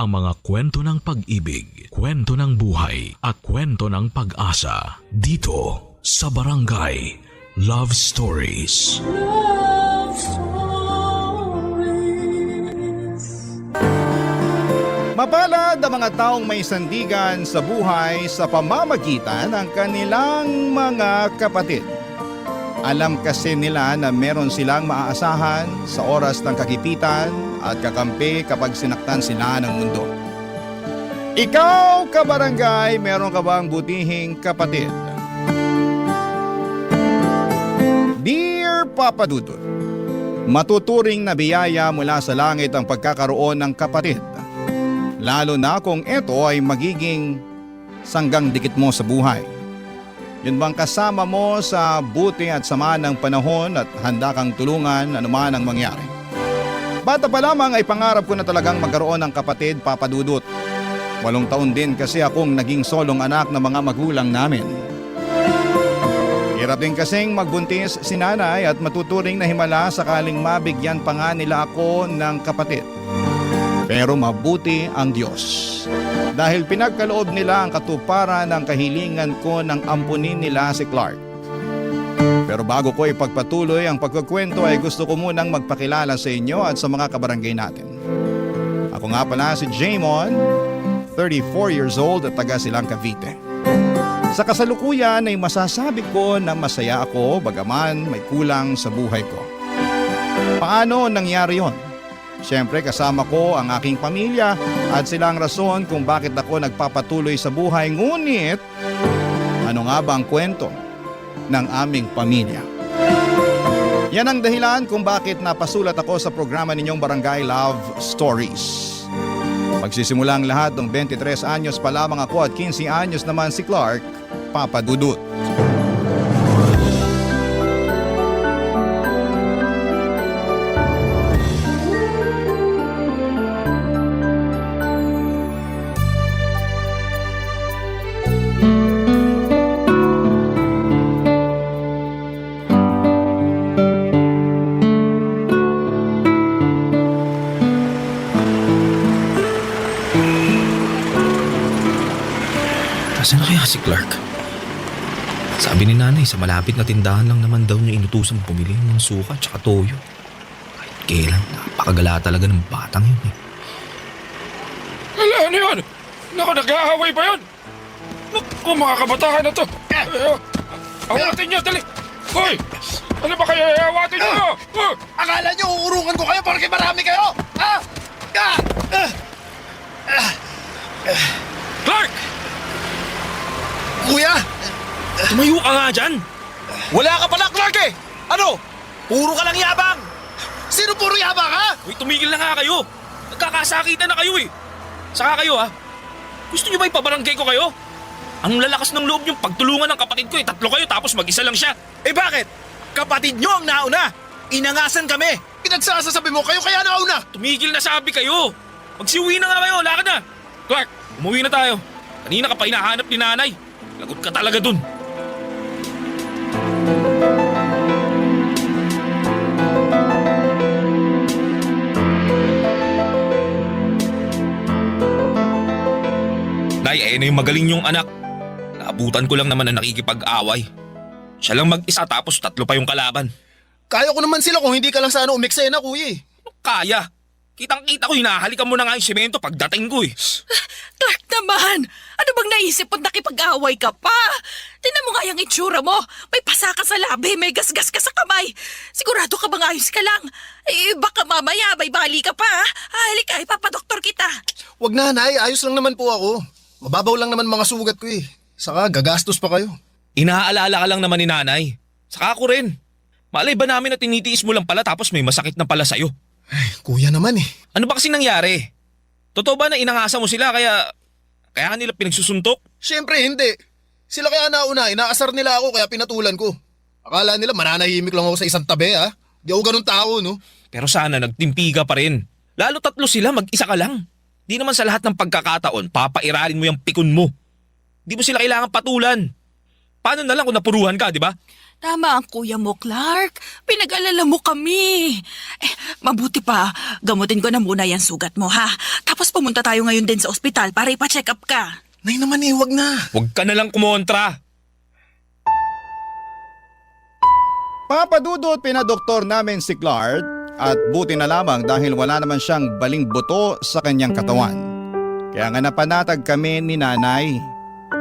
ang mga kwento ng pag-ibig, kwento ng buhay at kwento ng pag-asa dito sa Barangay Love Stories. Love Stories. Mapalad ang mga taong may sandigan sa buhay sa pamamagitan ng kanilang mga kapatid. Alam kasi nila na meron silang maaasahan sa oras ng kagipitan at kakampi kapag sinaktan sila ng mundo. Ikaw, kabarangay, meron ka bang butihing kapatid? Dear Papa Dudut, matuturing na biyaya mula sa langit ang pagkakaroon ng kapatid. Lalo na kung ito ay magiging sanggang dikit mo sa buhay. Yun bang kasama mo sa buti at sama ng panahon at handa kang tulungan anuman ang mangyari? Bata pa lamang ay pangarap ko na talagang magkaroon ng kapatid, Papa Dudut. 8 taon din kasi akong naging solong anak ng mga magulang namin. Hirap din kasing magbuntis si nanay at matuturing na himala sakaling mabigyan pa nga nila ako ng kapatid. Pero mabuti ang Diyos. Dahil pinagkaloob nila ang katuparan ng kahilingan ko nang ampunin nila si Clark. Pero bago ko ipagpatuloy ang pagkukwento ay gusto ko munang magpakilala sa inyo at sa mga kabarangay natin. Ako nga pala si Jaymon, 34 years old at taga Silang Cavite. Sa kasalukuyan ay masasabi ko na masaya ako bagaman may kulang sa buhay ko. Paano nangyari yon? Siyempre kasama ko ang aking pamilya at sila ang rason kung bakit ako nagpapatuloy sa buhay. Ngunit, ano nga ba ang kwento ng aming pamilya? Yan ang dahilan kung bakit napasulat ako sa programa ninyong Barangay Love Stories. Magsisimula ang lahat ng 23 anyos pa lamang ako at 15 anyos naman si Clark, Papa Dudut. Nasaan na kaya si Clark? Sabi ni nanay sa malapit na tindahan lang naman daw niya inutusang bumili ng suka at saka toyo. Kahit kailan, napakagala talaga ng batang yun eh. Hala, ano yun? Naku, nag-aaway ba yun? Naku, mga kabataan na to. Awatin niyo, dali. Hoy, ano ba kayo awatin niyo? Akala niyo uurungan ko kayo porque marami kayo? Ha? Clark! Kuya, Tumayo ka nga dyan! wala ka pala, Clark eh! Ano? Puro ka lang yabang! Sino puro yabang, ha? Uy, tumigil na nga kayo! Nagkakasakitan na kayo eh! Saka kayo ha? Gusto niyo ba ipabarangay ko kayo? Ang lalakas ng loob niyong pagtulungan ng kapatid ko eh. 3 kayo tapos mag-isa lang siya. Eh bakit? Kapatid niyo ang nauna! Inangasan kami! Pinagsasasabi mo kayo kaya nauna! Tumigil na sabi kayo! Magsiuwi na nga kayo, lakad na! Clark, umuwi na tayo. Kanina ka pa hinahanap ni nanay. Lagot ka talaga dun. Nay, na yung magaling yung anak. Naabutan ko lang naman na nakikipag-away. Siya lang mag-isa tapos 3 pa yung kalaban. Kaya ko naman sila kung hindi ka lang sana umiksena, kuya eh. Kaya. Kitang-kita ko, hinahalikan mo na nga yung semento pagdating ko eh. Clark naman! Ano bang naisip mo't nakipag-away ka pa? Tingnan mo nga yung itsura mo. May pasa ka sa labi, may gasgas ka sa kamay. Sigurado ka bang ayos ka lang? Eh, baka mamaya may bali ka pa. Halika, ipapadoktor kita. Wag na, Nay. Ayos lang naman po ako. Mababaw lang naman mga sugat ko eh. Saka gagastos pa kayo. Inaalala ka lang naman ni nanay. Saka ako rin. Malay ba namin na tinitiis mo lang pala tapos may masakit na pala sa'yo? Ay, kuya naman eh. Ano ba kasi nangyari? Totoo ba na inangasa mo sila kaya nila pinagsusuntok? Siyempre hindi. Sila kaya nauna, inaasar nila ako kaya pinatulan ko. Akala nila mananahimik lang ako sa isang tabi ha. Di ako ganun tao no. Pero sana nagtimpi ka pa rin. Lalo 3 sila, mag-isa ka lang. Di naman sa lahat ng pagkakataon, papairalin mo yung pikon mo. Di mo sila kailangan patulan. Paano na lang kung napuruhan ka, di ba? Tama ang kuya mo, Clark. Pinag-alala mo kami. Mabuti pa, gamutin ko na muna yan sugat mo, ha? Tapos pumunta tayo ngayon din sa ospital para ipa-check up ka. Nay naman wag na. Huwag ka na lang kumontra. Papadudot pinadoktor namin si Clark at buti na lamang dahil wala naman siyang baling buto sa kanyang katawan. Kaya nga napanatag kami ni nanay.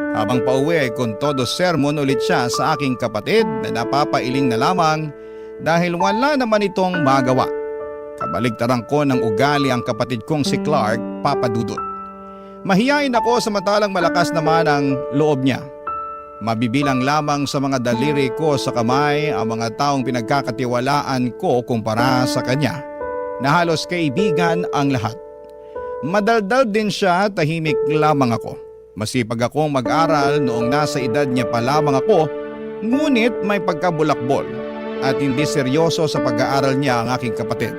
Habang pauwi ay kung todo sermon ulit siya sa aking kapatid na napapailing na lamang dahil wala naman itong magawa. Kabaligtaran ko ng ugali ang kapatid kong si Clark, Papadudot. Mahiyain ako samantalang malakas naman ang loob niya. Mabibilang lamang sa mga daliri ko sa kamay ang mga taong pinagkakatiwalaan ko kumpara sa kanya, na halos kaibigan ang lahat. Madaldal din siya, tahimik lamang ako. Masipag akong mag-aral noong nasa edad niya pa lamang ako, ngunit may pagkabulakbol at hindi seryoso sa pag-aaral niya ang aking kapatid.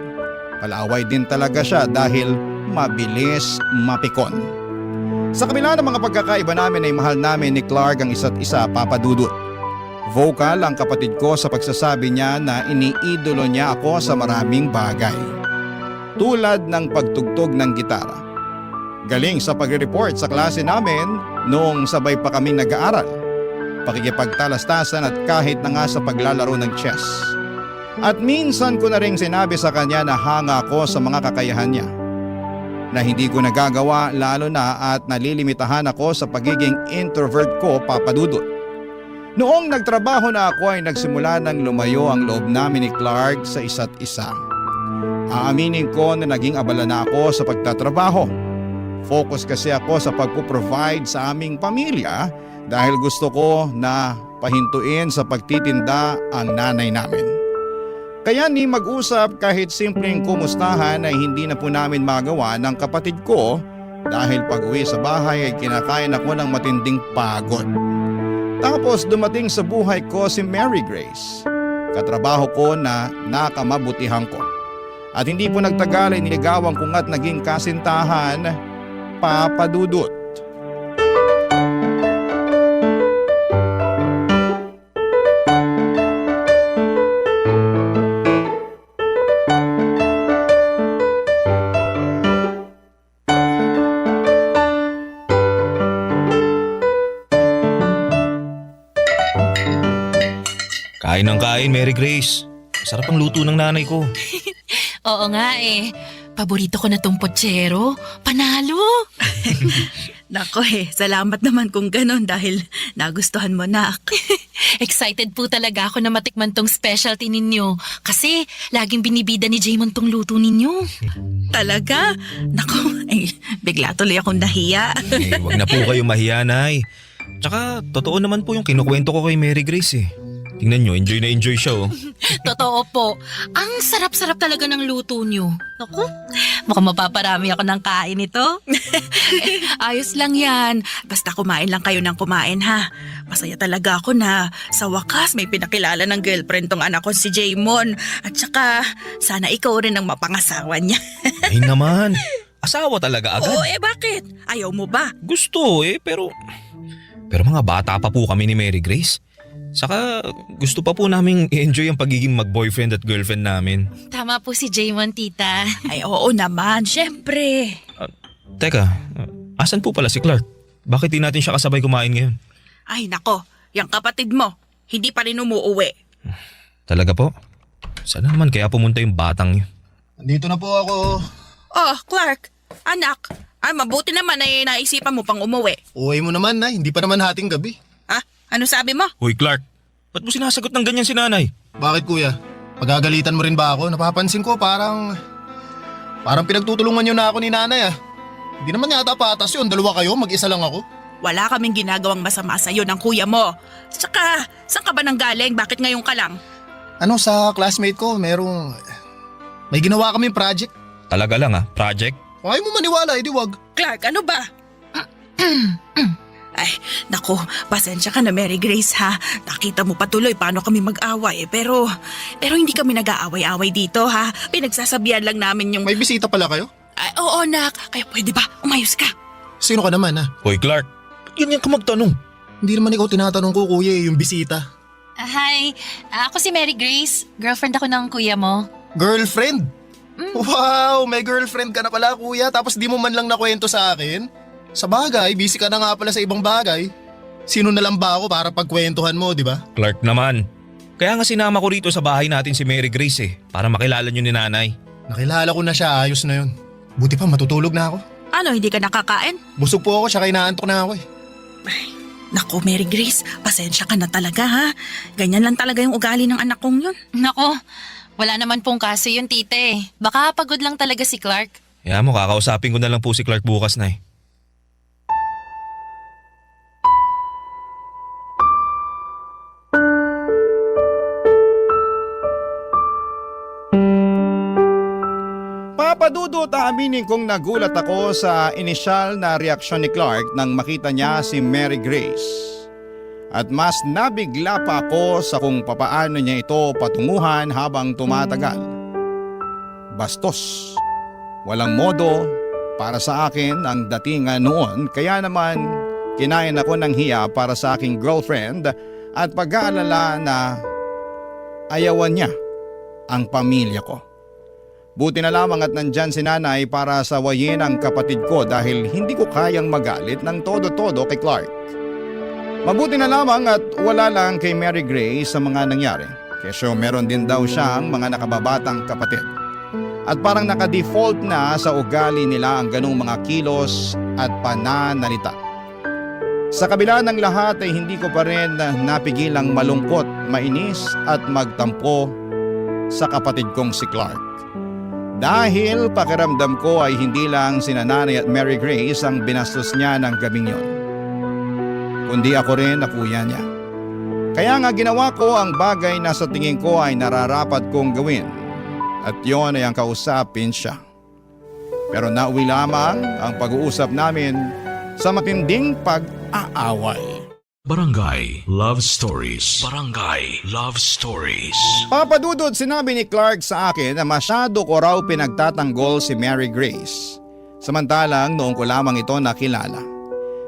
Palaaway din talaga siya dahil mabilis mapikon. Sa kabila ng mga pagkakaiba namin ay mahal namin ni Clark ang isa't isa, Papadudot. Vocal ang kapatid ko sa pagsasabi niya na iniidolo niya ako sa maraming bagay. Tulad ng pagtugtog ng gitara. Galing sa pagre-report sa klase namin noong sabay pa kaming nag-aaral. Pakikipagtalastasan at kahit na nga sa paglalaro ng chess. At minsan ko na ring sinabi sa kanya na hanga ako sa mga kakayahan niya. Na hindi ko nagagawa lalo na at nalilimitahan ako sa pagiging introvert ko, Papadudot. Noong nagtrabaho na ako ay nagsimula ng lumayo ang loob namin ni Clark sa isa't isa. Aaminin ko na naging abala na ako sa pagtatrabaho. Focus kasi ako sa pagpo-provide sa aming pamilya dahil gusto ko na pahintuin sa pagtitinda ang nanay namin. Kaya ni mag-usap kahit simpleng kumustahan ay hindi na po namin magawa ng kapatid ko dahil pag-uwi sa bahay ay kinakain ako ng matinding pagod. Tapos dumating sa buhay ko si Mary Grace, katrabaho ko na nakamabutihan ko. At hindi po nagtagal ay niligawan ko nga't naging kasintahan, Papadudot. Kain ng kain, Mary Grace. Sarap ang luto ng nanay ko. Oo nga eh. Paborito ko na tong pochero. Panalo! Nako salamat naman kung ganon dahil nagustuhan mo, nak. Excited po talaga ako na matikman tong specialty ninyo. Kasi laging binibida ni Jaymon tong luto ninyo. Talaga? Nako, bigla tuloy akong nahiya. Wag na po kayo mahiya, Nay. Tsaka, totoo naman po yung kinukwento ko kay Mary Grace eh. Tingnan nyo, enjoy na enjoy siya oh. Totoo po. Ang sarap-sarap talaga ng luto nyo. Naku, mukhang mapaparami ako ng kain ito. Ayos lang yan. Basta kumain lang kayo ng kumain, ha? Masaya talaga ako na sa wakas may pinakilala ng girlfriend tong anak ko si Jaymon. At saka, sana ikaw rin ang mapangasawa niya. Ay naman, asawa talaga agad. Oo, bakit? Ayaw mo ba? Gusto pero mga bata pa po kami ni Mary Grace. Saka gusto pa po naming i-enjoy ang pagiging mag-boyfriend at girlfriend namin. Tama po si Jaymon, tita. Ay, oo naman, syempre. Teka, asan po pala si Clark? Bakit di natin siya kasabay kumain ngayon? Ay, nako, yung kapatid mo, hindi pa rin umuuwi. Talaga po? Sana naman kaya pumunta yung batang yun. Andito na po ako. Oh, Clark, anak, mabuti naman ay naisipan mo pang umuwi. Uwi mo naman, Nay. Hindi pa naman hating gabi. Ha? Ano sabi mo? Hoy Clark, ba't mo sinasagot ng ganyan si nanay? Bakit, kuya? Pagagalitan mo rin ba ako? Napapansin ko parang pinagtutulungan niyo na ako ni nanay ah. Hindi naman yata patas yun. Dalawa kayo, mag-isa lang ako. Wala kaming ginagawang masama sa'yo ng kuya mo. Saka, saan ka ba nanggaling? Bakit ngayon ka lang? Ano, sa classmate ko, may ginawa kaming project. Talaga lang project? Kung ayaw mo maniwala, edi wag. Clark, ano ba? Ay, naku, pasensya ka na Mary Grace ha. Nakita mo patuloy paano kami mag-away. Pero hindi kami nag-aaway-away dito ha. Pinagsasabihan lang namin yung... May bisita pala kayo? Ay, oo nak, kaya pwede ba? Umayos ka. Sino ka naman ha? Hoy Clark, ba't ganyan ka magtanong? Hindi naman ikaw tinatanong ko, kuya, yung bisita. Hi, ako si Mary Grace. Girlfriend ako ng kuya mo. Girlfriend? Wow, may girlfriend ka na pala kuya tapos di mo man lang nakwento sa akin? Sa bagay, busy ka na nga pala sa ibang bagay. Sino na lang ba ako para pagkwentuhan mo, di ba? Clark naman. Kaya nga sinama ko rito sa bahay natin si Mary Grace para makilala niyo ni nanay. Nakilala ko na siya, ayos na yun. Buti pa matutulog na ako. Ano, hindi ka nakakain? Busog po ako, siya inaantok na ako eh. Naku, Mary Grace, pasensya ka na talaga ha. Ganyan lang talaga yung ugali ng anak kong yun. Nako, wala naman pong kaso yun, tite. Baka pagod lang talaga si Clark. Kaya mo, kakausapin ko na lang po si Clark bukas na. Papadudot aaminin kong nagulat ako sa inisyal na reaksyon ni Clark nang makita niya si Mary Grace. At mas nabigla pa ako sa kung papaano niya ito patunguhan habang tumatagal. Bastos. Walang modo para sa akin ang datingan noon, kaya naman kinain ako ng hiya para sa aking girlfriend at pag-aalala na ayawan niya ang pamilya ko. Buti na lamang at nandyan si nanay para sawayin ang kapatid ko dahil hindi ko kayang magalit ng todo-todo kay Clark. Mabuti na lamang at wala lang kay Mary Grace sa mga nangyari. Kesyo meron din daw siyang mga nakababatang kapatid. At parang naka-default na sa ugali nila ang ganong mga kilos at pananalita. Sa kabila ng lahat ay hindi ko pa rin napigilang malungkot, mainis at magtampo sa kapatid kong si Clark. Dahil pakiramdam ko ay hindi lang si Nanay at Mary Grace ang binastos niya ng gabing yon, kundi ako rin na kuya niya. Kaya nga ginawa ko ang bagay na sa tingin ko ay nararapat kong gawin, at yon ay ang kausapin siya. Pero nauwi lamang ang pag-uusap namin sa matinding pag-aaway. Barangay Love Stories. Barangay Love Stories. Papadudod, sinabi ni Clark sa akin na masyado ko raw pinagtatanggol si Mary Grace. Samantalang noong ko lamang ito nakilala.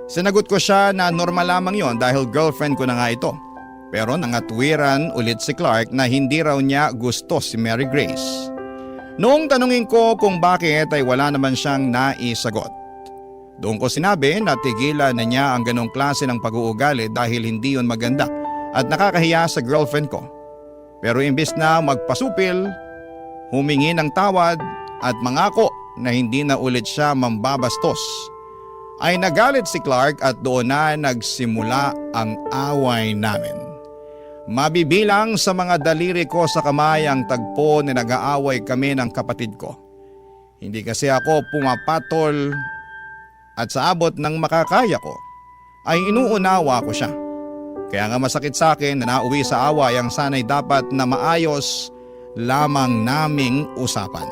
Sinagot ko siya na normal lamang yon dahil girlfriend ko na nga ito. Pero nangatwiran ulit si Clark na hindi raw niya gusto si Mary Grace. Noong tanungin ko kung bakit ay wala naman siyang naisagot. Doon ko sinabi na tigilan na niya ang ganong klase ng pag-uugali dahil hindi yun maganda at nakakahiya sa girlfriend ko. Pero imbis na magpasupil, humingi ng tawad at mangako na hindi na ulit siya mambabastos, ay nagalit si Clark at doon na nagsimula ang away namin. Mabibilang sa mga daliri ko sa kamay ang tagpo na nag-aaway kami ng kapatid ko. Hindi kasi ako pumapatol at sa abot ng makakaya ko ay inuunawa ko siya. Kaya nga masakit sa akin na nauwi sa away ang sanay dapat na maayos lamang naming usapan.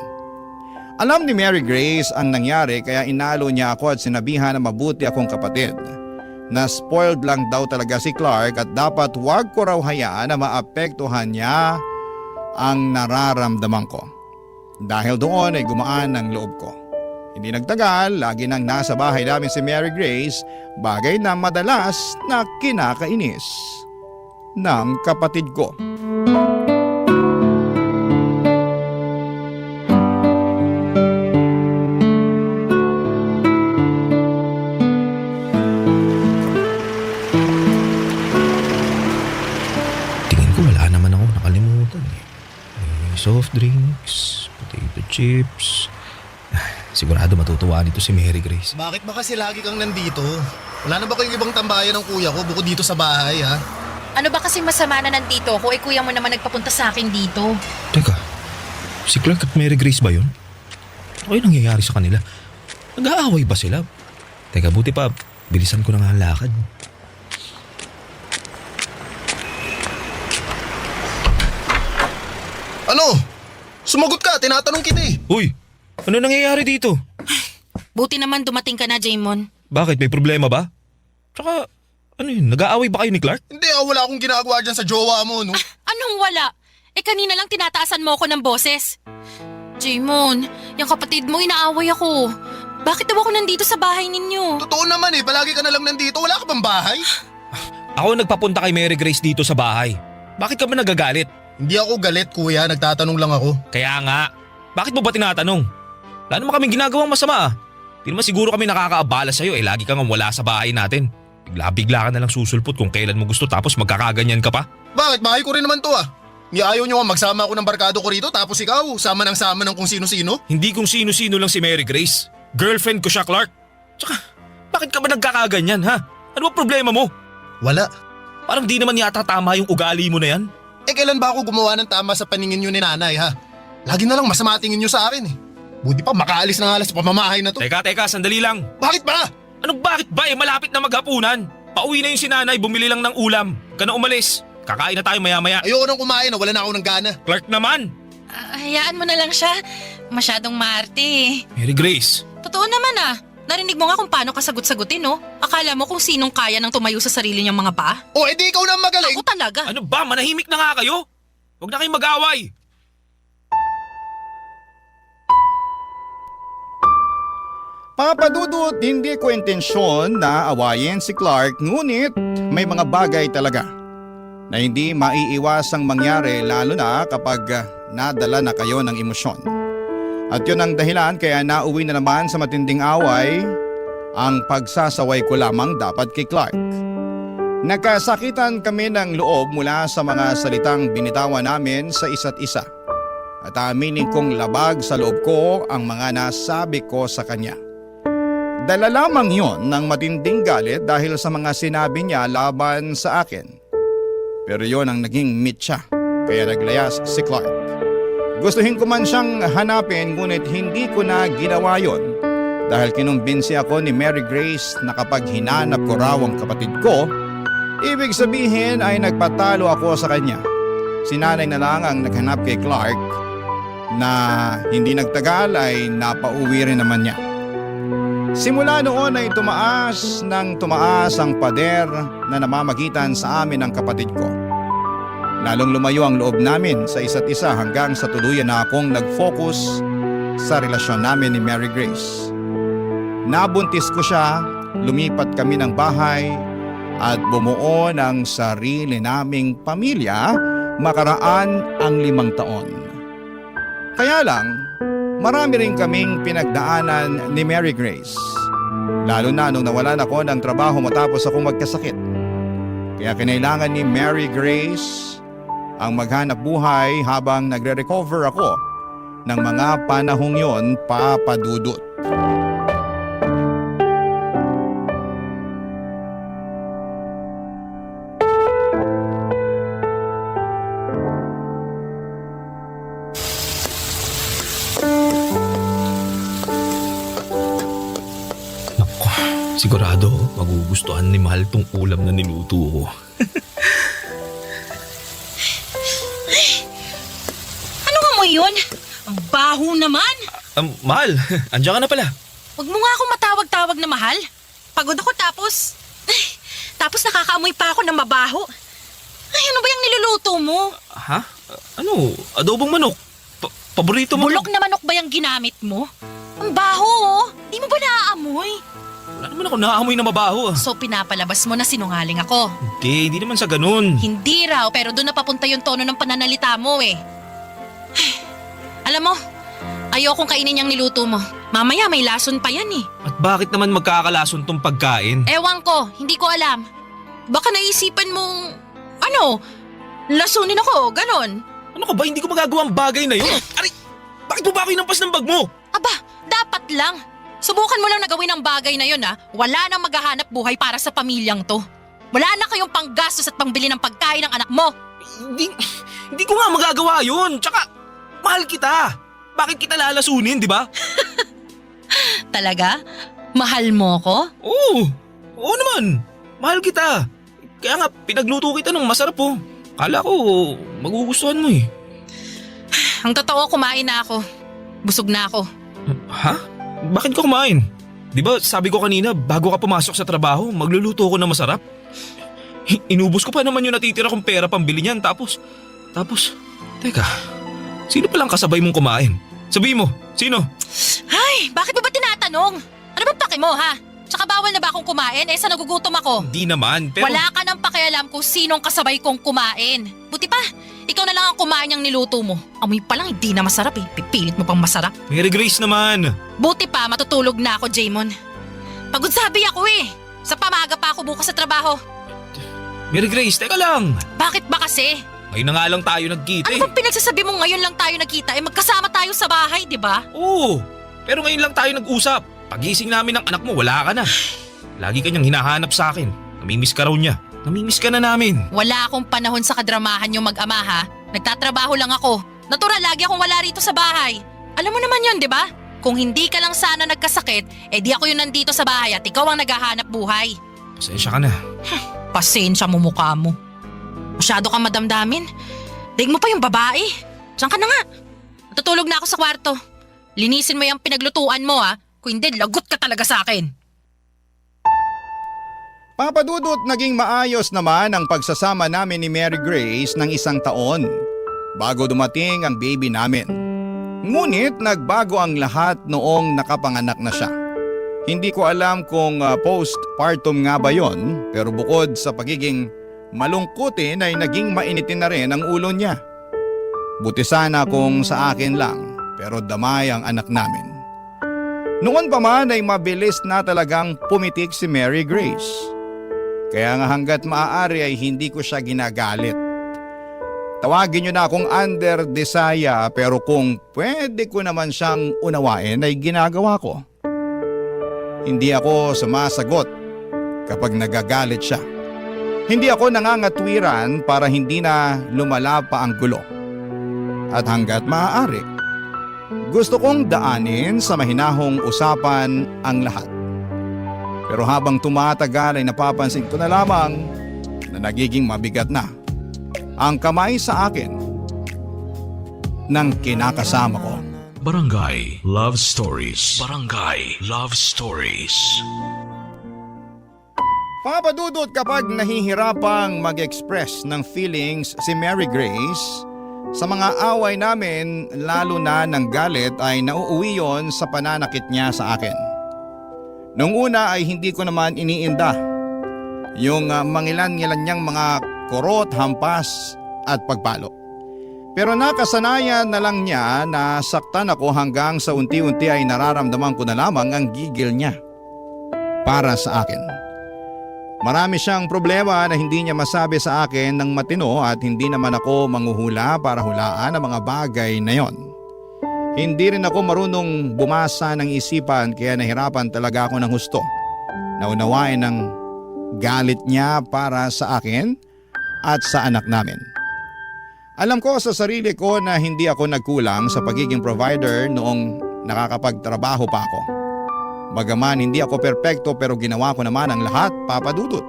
Alam ni Mary Grace ang nangyari kaya inalo niya ako at sinabihan na mabuti akong kapatid. Na spoiled lang daw talaga si Clark at dapat wag ko raw hayaan na maapektuhan niya ang nararamdaman ko. Dahil doon ay gumaan ang loob ko. Hindi nagtagal, lagi nang nasa bahay namin si Mary Grace, bagay na madalas na kinakainis ng kapatid ko. Tingin ko wala naman ako nakalimutan eh. May soft drinks, potato chips. Sigurado matutuwa nito si Mary Grace. Bakit ba kasi lagi kang nandito? Wala na ba kayong ibang tambayan ng kuya ko bukod dito sa bahay ha? Ano ba kasi masama na nandito ako? Kuya mo naman nagpapunta sa akin dito. Teka, si Clark at Mary Grace ba yun? Ano yung nangyayari sa kanila? Nag-aaway ba sila? Teka, buti pa, bilisan ko na nga ang lakad. Ano? Sumagot ka, tinatanong kita eh. Uy, ano nangyayari dito? Buti naman dumating ka na, Jaymon. Bakit? May problema ba? Tsaka, ano yun? Nag-aaway ba kayo ni Clark? Hindi, wala akong ginagawa dyan sa jowa mo, no? Anong wala? Kanina lang tinataasan mo ako ng boses. Jaymon, yung kapatid mo inaaway ako. Bakit daw ako nandito sa bahay ninyo? Totoo naman palagi ka na lang nandito. Wala ka bang bahay? Ako nagpapunta kay Mary Grace dito sa bahay. Bakit ka ba nagagalit? Hindi ako galit kuya, nagtatanong lang ako. Kaya nga, bakit mo ba tinatanong? Wala naman kaming ginagawang masama ah. Di naman siguro kami nakakaabala sa'yo lagi kang wala sa bahay natin. Bigla-bigla ka na lang susulpot kung kailan mo gusto tapos magkakaganyan ka pa. Bakit? Bahay ko rin naman to ah. Ayaw nyo nga magsama ako ng barkado ko rito tapos ikaw, sama ng kung sino-sino? Hindi kung sino-sino lang si Mary Grace. Girlfriend ko siya, Clark. Tsaka, bakit ka ba nagkakaganyan ha? Ano ba problema mo? Wala. Parang di naman yata tama yung ugali mo na yan. Kailan ba ako gumawa ng tama sa paningin nyo ni nanay ha? Lagi na lang masama tingin nyo sa akin eh. Buti pa makaalis na nga lang sa pamamahay na to. Teka, sandali lang. Bakit ba? Anong bakit ba malapit na maghapunan? Pauwi na yung sinanay, bumili lang ng ulam. Ka na umalis. Kakain na tayo maya-maya. Ayoko nang kumain na, wala na ako ng gana. Clark naman! Hayaan mo na lang siya. Masyadong maarte. Mary Grace. Totoo naman ah. Narinig mo nga kung paano ka sagot-sagutin, no? Akala mo kung sinong kaya nang tumayo sa sarili niyang mga paa? Edi ikaw na ang magaling. Ako talaga. Ano ba? Manahimik na nga kayo? Huwag na kayong mag-away. Papadudot, hindi ko intensyon na awayin si Clark, ngunit may mga bagay talaga na hindi maiiwasang mangyari lalo na kapag nadala na kayo ng emosyon. At yun ang dahilan kaya nauwi na naman sa matinding away ang pagsasaway ko lamang dapat kay Clark. Nagkasakitan kami ng loob mula sa mga salitang binitawan namin sa isa't isa. At aminin kong labag sa loob ko ang mga nasabi ko sa kanya. Dala lamang yon ng matinding galit dahil sa mga sinabi niya laban sa akin. Pero yon ang naging mitya, kaya naglayas si Clark. Gustuhin ko man siyang hanapin ngunit hindi ko na ginawa yon dahil kinumbinsi ako ni Mary Grace na kapag hinanap ko raw ang kapatid ko, ibig sabihin ay nagpatalo ako sa kanya. Si nanay na lang ang naghanap kay Clark na hindi nagtagal ay napauwi rin naman niya. Simula noon ay tumaas ang pader na namamagitan sa amin ng kapatid ko. Lalong lumayo ang loob namin sa isa't isa hanggang sa tuluyan na akong nag-focus sa relasyon namin ni Mary Grace. Nabuntis ko siya, lumipat kami ng bahay at bumuo ng sarili naming pamilya makaraan ang 5 taon. Kaya lang, marami rin kaming pinagdaanan ni Mary Grace. Lalo na nung nawalan ako ng trabaho matapos akong magkasakit. Kaya kinailangan ni Mary Grace ang maghanap buhay habang nagre-recover ako ng mga panahong yon, papadudot. Sigurado, magugustuhan ni Mahal tong ulam na niluto ko. Ano nga mo yun? Ang baho naman. Mahal, andiyan ka na pala. Huwag mo nga akong matawag-tawag na mahal. Pagod ako tapos nakakaamoy pa ako ng mabaho. Ay, ano ba yung niluluto mo? Ha? Ano? Adobong manok? Paborito mo? Bulok na manok ba yung ginamit mo? Ang baho oh. Di mo ba naaamoy? Wala naman ako naamoy na mabaho ah. So pinapalabas mo na sinungaling ako. Hindi naman sa ganun. Hindi raw, pero doon napapunta yung tono ng pananalita mo eh. Ay, alam mo, ayokong kainin yung niluto mo. Mamaya may lason pa yan eh. At bakit naman magkakalason tong pagkain? Ewan ko, hindi ko alam. Baka naisipan mong, lasunin ako, ganon. Ano ka ba? Hindi ko magagawa ang bagay na yun. Aray! Bakit mo ba ako inampas ng bag mo? Aba, dapat lang. Subukan mo lang na gawin ang bagay na yun Wala nang maghahanap buhay para sa pamilyang to. Wala na kayong panggastos at pangbili ng pagkain ng anak mo. Hindi ko nga magagawa yun. Tsaka, mahal kita. Bakit kita lalasunin, di ba? Talaga? Mahal mo ko? Oo naman. Mahal kita. Kaya nga, pinagluto kita ng masarap oh. Kala ko, magugustuhan mo eh. Ang totoo, kumain na ako. Busog na ako. Ha? Bakit ka kumain? Di ba sabi ko kanina, bago ka pumasok sa trabaho, magluluto ko ng masarap? Inubos ko pa naman yung natitira kong pera pambili niyan. Tapos, teka, sino palang kasabay mong kumain? Sabihin mo, sino? Ay, bakit mo ba tinatanong? Ano ba pake mo ha? Tsaka bawal na ba akong kumain? Sa nagugutom ako. Hindi naman, pero... Wala ka nang pakialam kung sinong kasabay kong kumain. Buti pa, ikaw na lang ang kumain yung niluto mo. Amoy pa lang hindi na masarap eh. Pipilit mo pang masarap. Mary Grace naman. Buti pa, matutulog na ako, Jaymon. Pagod sabi ako eh. Sa pamaga pa ako bukas sa trabaho. Mary Grace, teka lang. Bakit ba kasi? Ngayon na nga lang tayo nagkita Ano bang pinagsasabi mo ngayon lang tayo nagkita? Magkasama tayo sa bahay, di ba? Oo, pero ngayon lang tayo nag-usap. Pagising namin ng anak mo, wala ka na. Lagi kanyang hinahanap sa akin. Namimiss ka raw niya. Namimiss ka na namin. Wala akong panahon sa kadramahan yung mag-ama ha. Nagtatrabaho lang ako. Natural, lagi akong wala rito sa bahay. Alam mo naman yun, di ba? Kung hindi ka lang sana nagkasakit, di ako yung nandito sa bahay at ikaw ang naghahanap buhay. Pasensya ka na. Pasensya mo mukha mo. Masyado kang madamdamin. Daig mo pa yung babae. Diyan ka na nga. Natutulog na ako sa kwarto. Linisin mo yung pinaglutuan mo ha. Kung hindi, lagot ka talaga sa akin. Papa Dudut, naging maayos naman ang pagsasama namin ni Mary Grace ng 1 taon bago dumating ang baby namin. Ngunit nagbago ang lahat noong nakapanganak na siya. Hindi ko alam kung postpartum nga ba yon, pero bukod sa pagiging malungkutin ay naging mainitin na rin ang ulo niya. Buti sana kung sa akin lang, pero damay ang anak namin. Noon pa man ay mabilis na talagang pumitik si Mary Grace. Kaya nga hanggat maaari ay hindi ko siya ginagalit. Tawagin niyo na akong under desaya, pero kung pwede ko naman siyang unawain ay ginagawa ko. Hindi ako sumasagot kapag nagagalit siya. Hindi ako nangangatwiran para hindi na lumala pa ang gulo. At hanggat maaari, gusto kong daanin sa mahinahong usapan ang lahat. Pero habang tumatagal ay napapansin ko na lamang na nagiging mabigat na ang kamay sa akin ng kinakasama ko. Barangay Love Stories. Barangay Love Stories. Papa Dudut, kapag nahihirapang mag-express ng feelings si Mary Grace, sa mga away namin lalo na ng galit ay nauuwi yon sa pananakit niya sa akin. Noong una ay hindi ko naman iniinda yung mangilan-ngilan niyang mga kurot, hampas at pagpalo. Pero nakasanayan na lang niya na saktan ako hanggang sa unti-unti ay nararamdaman ko na lamang ang gigil niya para sa akin. Marami siyang problema na hindi niya masabi sa akin ng matino at hindi naman ako manghuhula para hulaan ang mga bagay na yon. Hindi rin ako marunong bumasa ng isipan kaya nahirapan talaga ako ng husto. Naunawain ng galit niya para sa akin at sa anak namin. Alam ko sa sarili ko na hindi ako nagkulang sa pagiging provider noong nakakapagtrabaho pa ako. Bagaman hindi ako perpekto pero ginawa ko naman ang lahat, Papa Dudut.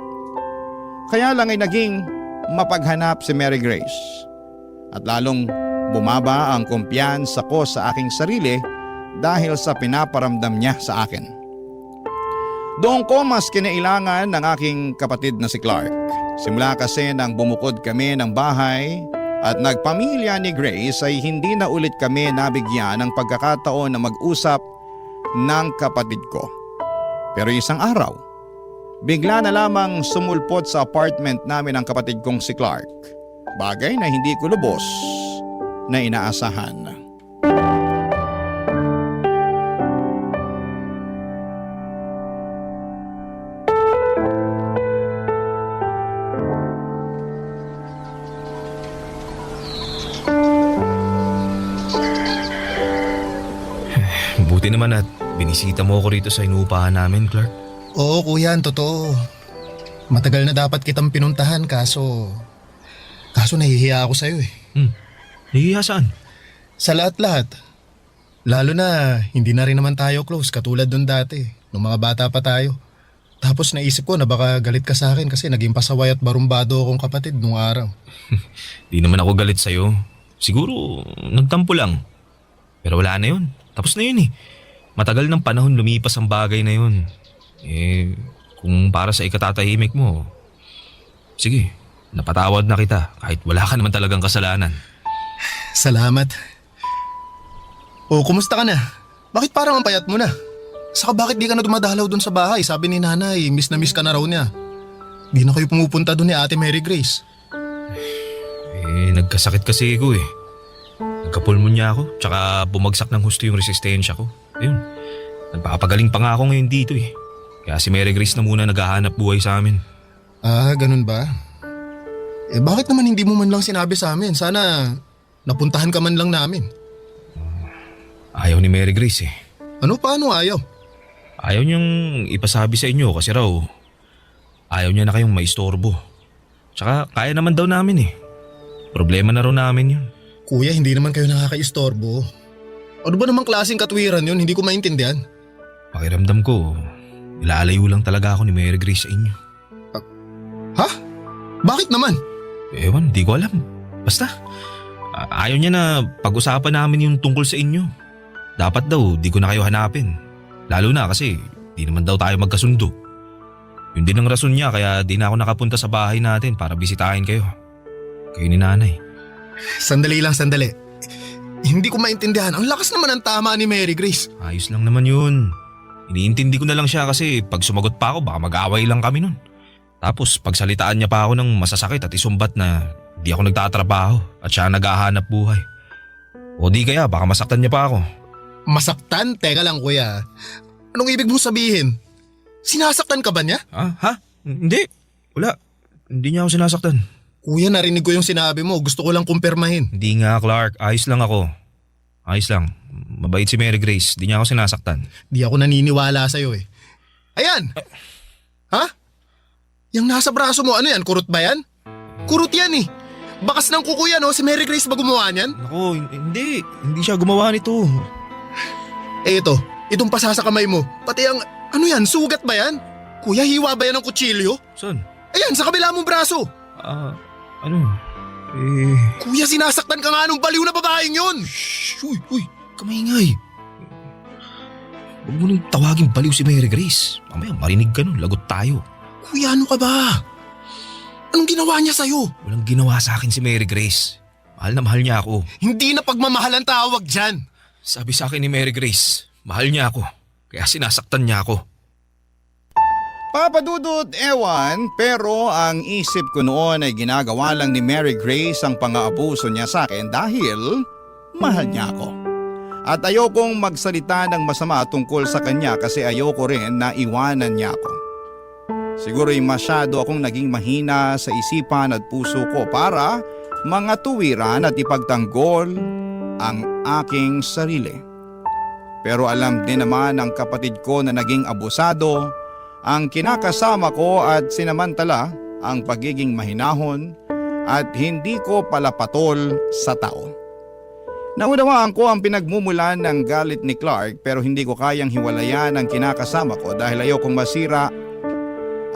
Kaya lang ay naging mapaghanap si Mary Grace. At lalong bumaba ang kumpiyansa ko sa aking sarili dahil sa pinaparamdam niya sa akin. Doon ko mas kinailangan ng aking kapatid na si Clark. Simula kasi nang bumukod kami ng bahay at nagpamilya ni Grace ay hindi na ulit kami nabigyan ng pagkakataon na mag-usap ng kapatid ko. Pero isang araw, bigla na lamang sumulpot sa apartment namin ang kapatid kong si Clark. Bagay na hindi ko lubos na inaasahan. Buti naman at binisita mo ako rito sa inuupahan namin, Clark. Oo kuya, totoo. Matagal na dapat kitang pinuntahan kaso nahihiya ako sa'yo eh. Nahihiya saan? Sa lahat-lahat. Lalo na hindi na rin naman tayo close katulad dun dati. Nung mga bata pa tayo. Tapos naisip ko na baka galit ka sa akin kasi naging pasaway at barumbado akong kapatid nung araw. Di naman ako galit sa'yo. Siguro nagtampo lang. Pero wala na yun. Tapos na yun eh. Matagal ng panahon lumipas ang bagay na yun. Kung para sa ikatatahimik mo, sige, napatawad na kita kahit wala ka naman talagang kasalanan. Salamat. O, kumusta ka na? Bakit parang ang payat mo na? Saka bakit di ka na dumadalaw dun sa bahay? Sabi ni nanay, miss na miss ka na raw niya. Di na kayo pumupunta dun ni Ate Mary Grace. Nagkasakit kasi ako eh. Nagkapulmonya ako, tsaka bumagsak ng husto yung resistensya ko. Ayun, nagpapagaling pa nga ako ngayon dito eh. Kaya si Mary Grace na muna naghahanap buhay sa amin. Ah, ganun ba? Bakit naman hindi mo man lang sinabi sa amin? Sana napuntahan ka man lang namin. Ayaw ni Mary Grace eh. Ano, paano ayaw? Ayaw niyang ipasabi sa inyo kasi raw ayaw niya na kayong maistorbo. Tsaka kaya naman daw namin eh. Problema na raw namin yun. Kuya, hindi naman kayo nakakaistorbo. Ano ba namang klaseng katwiran yun? Hindi ko maintindihan. Pakiramdam ko, ilalayo lang talaga ako ni Mary Grace sa inyo. Ha? Bakit naman? Ewan, di ko alam. Basta, ayaw niya na pag-usapan namin yung tungkol sa inyo. Dapat daw, di ko na kayo hanapin. Lalo na kasi, di naman daw tayo magkasundo. Yun din ang rason niya kaya di na ako nakapunta sa bahay natin para bisitahin kayo. Kayo ni nanay. Sandali lang, sandali. Hindi ko maintindihan. Ang lakas naman ang tama ni Mary Grace. Ayos lang naman yun. Iniintindi ko na lang siya kasi pag sumagot pa ako baka mag-away lang kami nun. Tapos pagsalitaan niya pa ako ng masasakit at isumbat na di ako nagtatrabaho at siya naghahanap buhay. O di kaya baka masaktan niya pa ako. Masaktan? Teka lang, kuya. Anong ibig mong sabihin? Sinasaktan ka ba niya? Ha? Hindi. Wala. Hindi niya ako sinasaktan. Kuya, narinig ko yung sinabi mo. Gusto ko lang kumpirmahin. Hindi nga, Clark. Ayos lang ako. Ayos lang. Mabait si Mary Grace. Di niya ako sinasaktan. Di ako naniniwala sa'yo eh. Ayan! Ha? Yung nasa braso mo, ano yan? Kurot ba yan? Kurot yan eh. Bakas ng kuko yan, oh. Si Mary Grace ba gumawa niyan? Ako, hindi. Hindi siya gumawa nito. Eh ito, itong pasa sa kamay mo. Pati ang, ano yan? Sugat ba yan? Kuya, hiwa ba yan ng kutsilyo? Saan? Ayan, sa kabila mong braso. Ano? Kuya, sinasaktan ka nga nung baliw na babaeng yun. Shhh! Uy! Kamaingay! Huwag mo nang tawagin baliw si Mary Grace. Mamaya marinig ka nun, lagot tayo. Kuya, ano ka ba? Anong ginawa niya sa'yo? Walang ginawa sa akin si Mary Grace. Mahal na mahal niya ako. Hindi na pagmamahal ang tawag dyan. Sabi sa akin ni Mary Grace, mahal niya ako. Kaya sinasaktan niya ako. Papadudot, ewan, pero ang isip ko noon ay ginagawa lang ni Mary Grace ang pang-aabuso niya sa akin dahil mahal niya ako. At ayokong magsalita ng masama tungkol sa kanya kasi ayoko rin na iwanan niya ako. Siguro'y masyado akong naging mahina sa isipan at puso ko para mga tuwiran at ipagtanggol ang aking sarili. Pero alam din naman ng kapatid ko na naging abusado ang kinakasama ko at sinamantala ang pagiging mahinahon at hindi ko palapatol sa tao. Naunawaan ko ang pinagmumulan ng galit ni Clark pero hindi ko kayang hiwalayan ang kinakasama ko dahil ayokong masira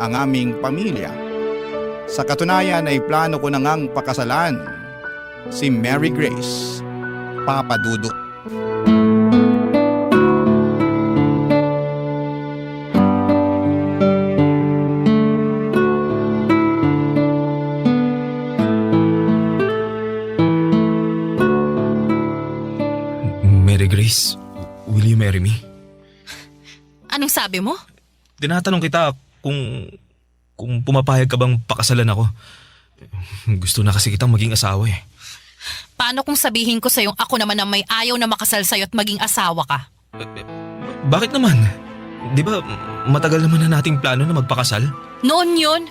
ang aming pamilya. Sa katunayan ay plano ko na ngang pakasalan si Mary Grace, Papa Dudut. Mary Grace, will you marry me? Anong sabi mo? Tinatanong kita kung pumapayag ka bang pakasalan ako. Gusto na kasi kitang maging asawa eh. Paano kung sabihin ko sa'yo ako naman ang may ayaw na makasal sa'yo at maging asawa ka? Bakit naman? Di ba matagal naman na nating plano na magpakasal? Noon yun,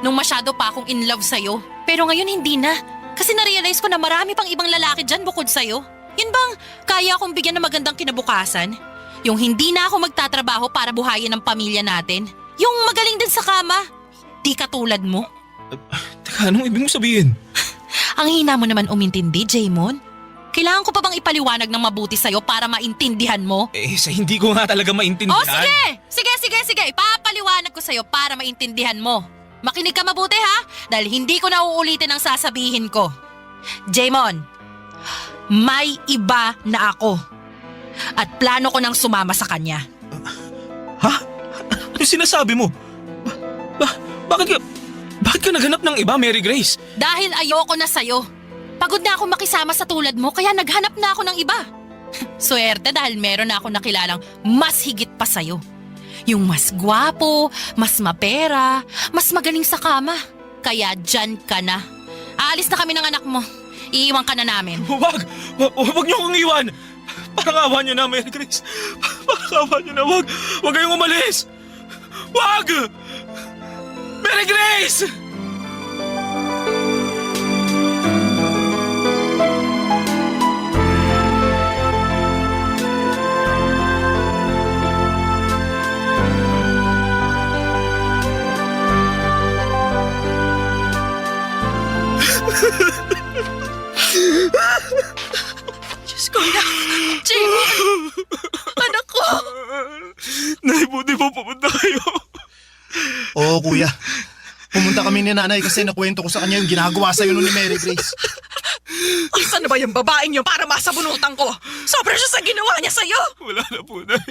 nung masyado pa akong in love sa'yo. Pero ngayon hindi na. Kasi na-realize ko na marami pang ibang lalaki dyan bukod sa'yo. Yun bang kaya akong bigyan ng magandang kinabukasan? Yung hindi na ako magtatrabaho para buhayin ang pamilya natin? Yung magaling din sa kama? Di katulad mo? Teka, anong ibig mo sabihin? Ang hina mo naman umintindi, Jaymon. Kailangan ko pa bang ipaliwanag ng mabuti sa'yo para maintindihan mo? Sa hindi ko nga talaga maintindihan. Oh, sige! Sige! Ipapaliwanag ko sa'yo para maintindihan mo. Makinig ka mabuti ha, dahil hindi ko na uulitin ang sasabihin ko. Jaymon, may iba na ako. At plano ko nang sumama sa kanya. Ha? Ano sinasabi mo? Bakit ka naghanap ng iba, Mary Grace? Dahil ayoko na sa'yo. Pagod na ako makisama sa tulad mo, kaya naghanap na ako ng iba. Swerte dahil meron na ako nakilalang mas higit pa sa'yo. Yung mas gwapo, mas mapera, mas magaling sa kama. Kaya dyan ka na. Aalis na kami ng anak mo. Iiwan ka na namin. Wag! Wag niyo akong iwan! Parang awa niyo na, Mary Grace. Parang awa niyo na, wag! Wag kayong umalis! Wag! Mary Grace! Diyos ko na. Jamon! Anak ko! Nay, buti po pumunta kayo. Oo kuya. Pumunta kami ni nanay kasi nakwento ko sa kanya yung ginagawa sa'yo nun ni Mary Grace. Asan na ba yung babaeng niyo para masabunutan ko? Sobra siya sa ginawa niya sa'yo! Wala na po, Nay.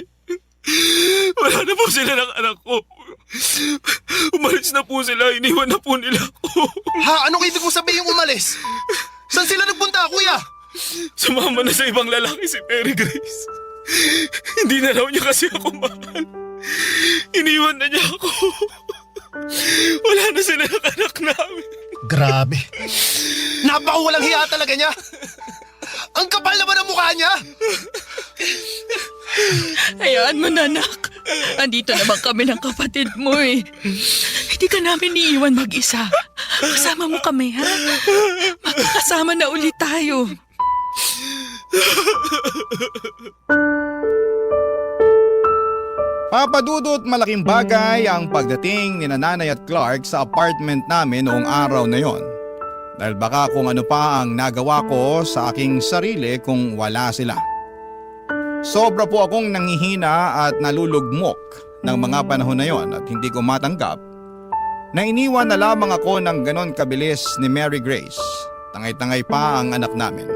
Wala na po sila ng anak ko. Umalis na po sila, iniwan na po nila ako. Ha? Anong ibig mo sabihin umalis? Saan sila nagpunta kuya? Sumama na sa ibang lalaki si Mary Grace. Hindi na raw niya kasi ako mahal. Iniwan na niya ako. Wala na sila ng anak namin. Grabe. Napakawalang hiya talaga niya. Ang kapal naman ang mukha niya. Hayaan mo na, anak. Andito naman kami ng kapatid mo eh. Hindi ka namin iiwan mag-isa. Kasama mo kami, ha? Magkakasama na ulit tayo. Papadudot malaking bagay ang pagdating ni Nanay at Clark sa apartment namin noong araw na yon. Dahil baka kung ano pa ang nagawa ko sa aking sarili kung wala sila. Sobra po akong nanghihina at nalulugmok ng mga panahon na yon at hindi ko matanggap na iniwan na lamang ako ng ganon kabilis ni Mary Grace. Tangay-tangay pa ang anak namin.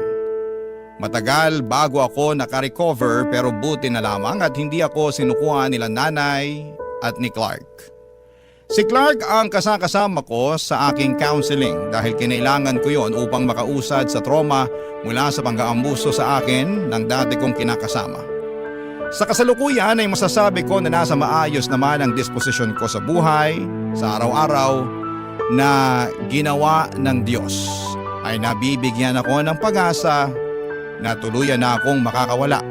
Matagal bago ako nakarecover pero buti na lamang at hindi ako sinukuha nila nanay at ni Clark. Si Clark ang kasakasama ko sa aking counseling dahil kinailangan ko yon upang makausad sa trauma mula sa pang-aambuso sa akin ng dati kong kinakasama. Sa kasalukuyan ay masasabi ko na nasa maayos naman ang disposisyon ko sa buhay, sa araw-araw na ginawa ng Diyos. Ay nabibigyan ako ng pag-asa na tuluyan na akong makakawala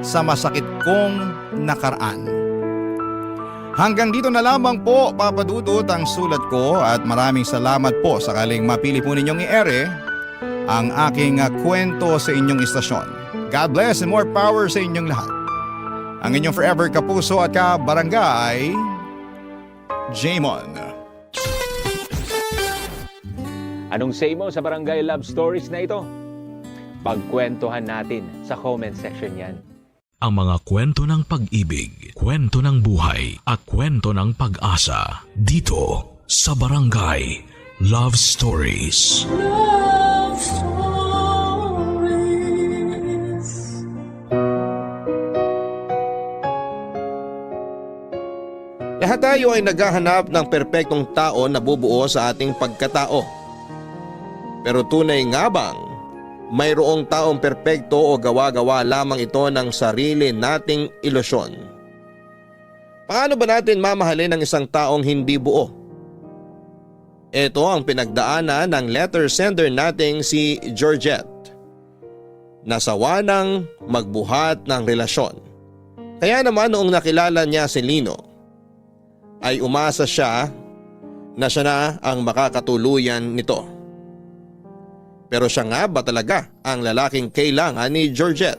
sa masakit kong nakaraan. Hanggang dito na lamang po, Papa Dudut, ang sulat ko at maraming salamat po sakaling mapili po ninyong i-ere ang aking kwento sa inyong istasyon. God bless and more power sa inyong lahat. Ang inyong forever kapuso at kabarangay, Jamon. Anong say mo sa Barangay Love Stories na ito? Pagkwentuhan natin sa comment section yan. Ang mga kwento ng pag-ibig, kwento ng buhay at kwento ng pag-asa dito sa Barangay Love Stories. Love Stories. Lahat tayo ay naghahanap ng perpektong tao na bubuo sa ating pagkatao. Pero tunay nga bang mayroong taong perpekto o gawa-gawa lamang ito ng sarili nating ilusyon? Paano ba natin mamahalin ang isang taong hindi buo? Ito ang pinagdaanan ng letter sender nating si Georgette. Nasawa ng magbuhat ng relasyon. Kaya naman noong nakilala niya si Lino, ay umasa siya na siya na ang makakatuluyan nito. Pero siya nga ba talaga ang lalaking kailangan ni Georgette?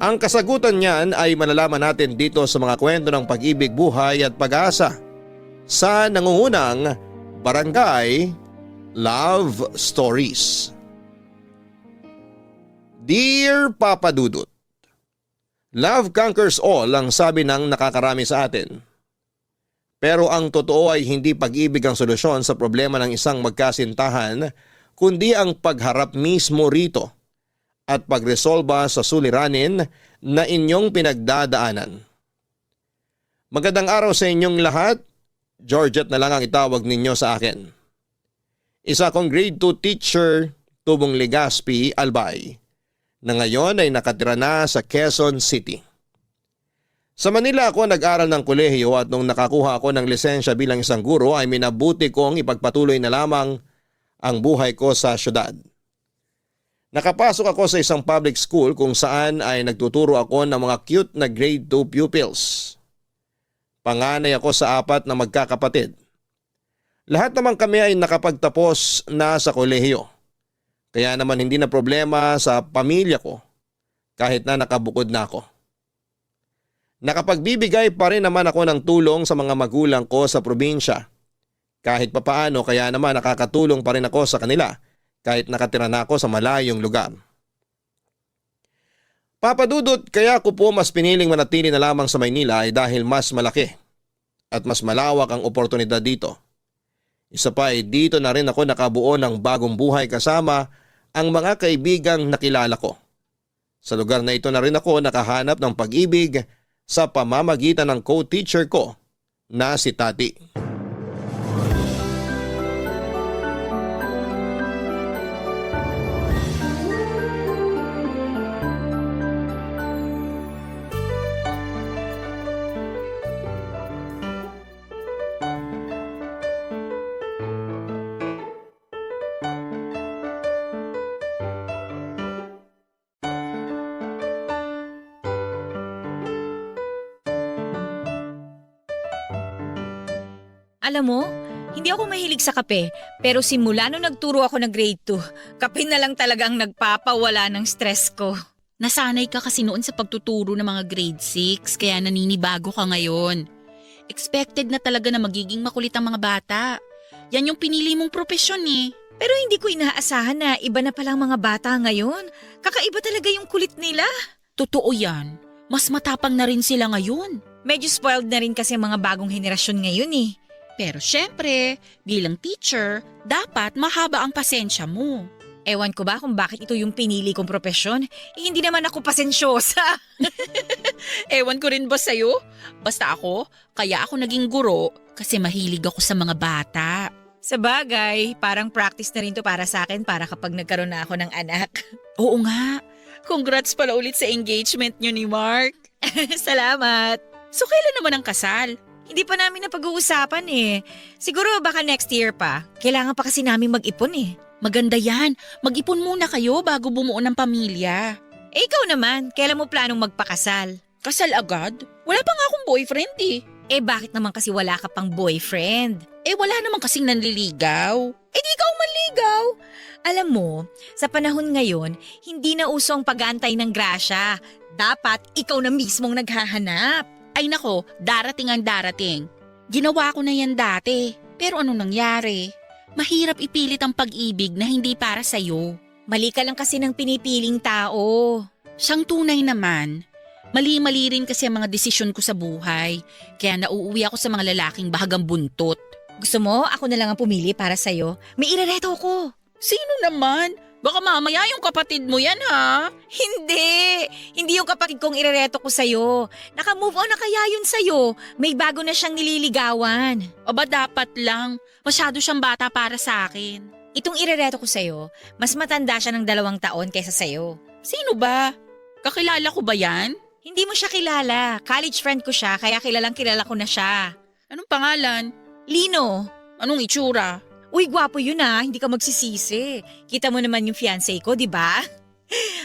Ang kasagutan niyan ay malalaman natin dito sa mga kwento ng pag-ibig, buhay at pag-asa sa nangungunang Barangay Love Stories. Dear Papa Dudut, love conquers all ang sabi ng nakakarami sa atin. Pero ang totoo ay hindi pag-ibig ang solusyon sa problema ng isang magkasintahan, kundi ang pagharap mismo rito at pagresolba sa suliranin na inyong pinagdadaanan. Magandang araw sa inyong lahat. Georgette na lang ang itawag ninyo sa akin. Isa akong grade 2 teacher, Tubong Legazpi, Albay, na ngayon ay nakatira na sa Quezon City. Sa Manila ako nag-aral ng kolehiyo at nung nakakuha ako ng lisensya bilang isang guro ay minabuti kong ipagpatuloy na lamang ang buhay ko sa syudad. Nakapasok ako sa isang public school kung saan ay nagtuturo ako ng mga cute na grade 2 pupils. Panganay ako sa 4 na magkakapatid. Lahat naman kami ay nakapagtapos na sa kolehiyo. Kaya naman hindi na problema sa pamilya ko kahit na nakabukod na ako. Nakapagbibigay pa rin naman ako ng tulong sa mga magulang ko sa probinsya. Kahit papaano kaya naman nakakatulong pa rin ako sa kanila kahit nakatira na ako sa malayong lugar. Papadudot, kaya ko po mas piniling manatili na lamang sa Maynila ay dahil mas malaki at mas malawak ang oportunidad dito. Isa pa ay dito na rin ako nakabuo ng bagong buhay kasama ang mga kaibigang nakilala ko. Sa lugar na ito na rin ako nakahanap ng pag-ibig sa pamamagitan ng co-teacher ko na si Tati. Alam mo, hindi ako mahilig sa kape, pero simula nung nagturo ako ng grade 2, kape na lang talaga ang nagpapawala ng stress ko. Nasanay ka kasi noon sa pagtuturo ng mga grade 6 kaya naninibago ka ngayon. Expected na talaga na magiging makulit ang mga bata. Yan yung pinili mong propesyon eh. Pero hindi ko inaasahan na iba na palang mga bata ngayon. Kakaiba talaga yung kulit nila. Totoo yan. Mas matapang na rin sila ngayon. Medyo spoiled na rin kasi ang mga bagong henerasyon ngayon eh. Pero syempre, bilang teacher, dapat mahaba ang pasensya mo. Ewan ko ba kung bakit ito yung pinili kong propesyon? Hindi naman ako pasensyosa. Ewan ko rin ba sa'yo? Basta kaya ako naging guro kasi mahilig ako sa mga bata. Sa bagay, parang practice na rin to para sa akin para kapag nagkaroon na ako ng anak. Oo nga. Congrats pala ulit sa engagement nyo ni Mark. Salamat. So kailan naman ang kasal? Hindi pa namin napag-uusapan eh. Siguro baka next year pa. Kailangan pa kasi namin mag-ipon eh. Maganda yan. Mag-ipon muna kayo bago bumuo ng pamilya. Eh ikaw naman, kailan mo planong magpakasal? Kasal agad? Wala pa nga akong boyfriend eh. Eh bakit naman kasi wala ka pang boyfriend? Eh wala naman kasing nanliligaw. Eh di ikaw manligaw. Alam mo, sa panahon ngayon, hindi na uso ang pag-aantay ng grasya. Dapat ikaw na mismong naghahanap. Ay nako, darating ang darating. Ginawa ko na yan dati. Pero anong nangyari? Mahirap ipilit ang pag-ibig na hindi para sa'yo. Mali ka lang kasi ng pinipiling tao. Siyang tunay naman. Mali-mali rin kasi ang mga desisyon ko sa buhay. Kaya nauuwi ako sa mga lalaking bahagang buntot. Gusto mo, ako na lang ang pumili para sa'yo? May irereto ko. Sino naman? Baka mamaya yung kapatid mo yan ha? Hindi! Hindi yung kapatid kong irereto ko sa'yo. Naka-move on na kaya yun sa'yo. May bago na siyang nililigawan. Aba dapat lang. Masyado siyang bata para sa akin. Itong irereto ko sa'yo, mas matanda siya ng 2 taon kaysa sa'yo. Sino ba? Kakilala ko ba yan? Hindi mo siya kilala. College friend ko siya, kaya kilalang kilala ko na siya. Anong pangalan? Lino. Anong itsura? Uy, gwapo yun hindi ka magsisisi. Kita mo naman yung fiancé ko, di ba?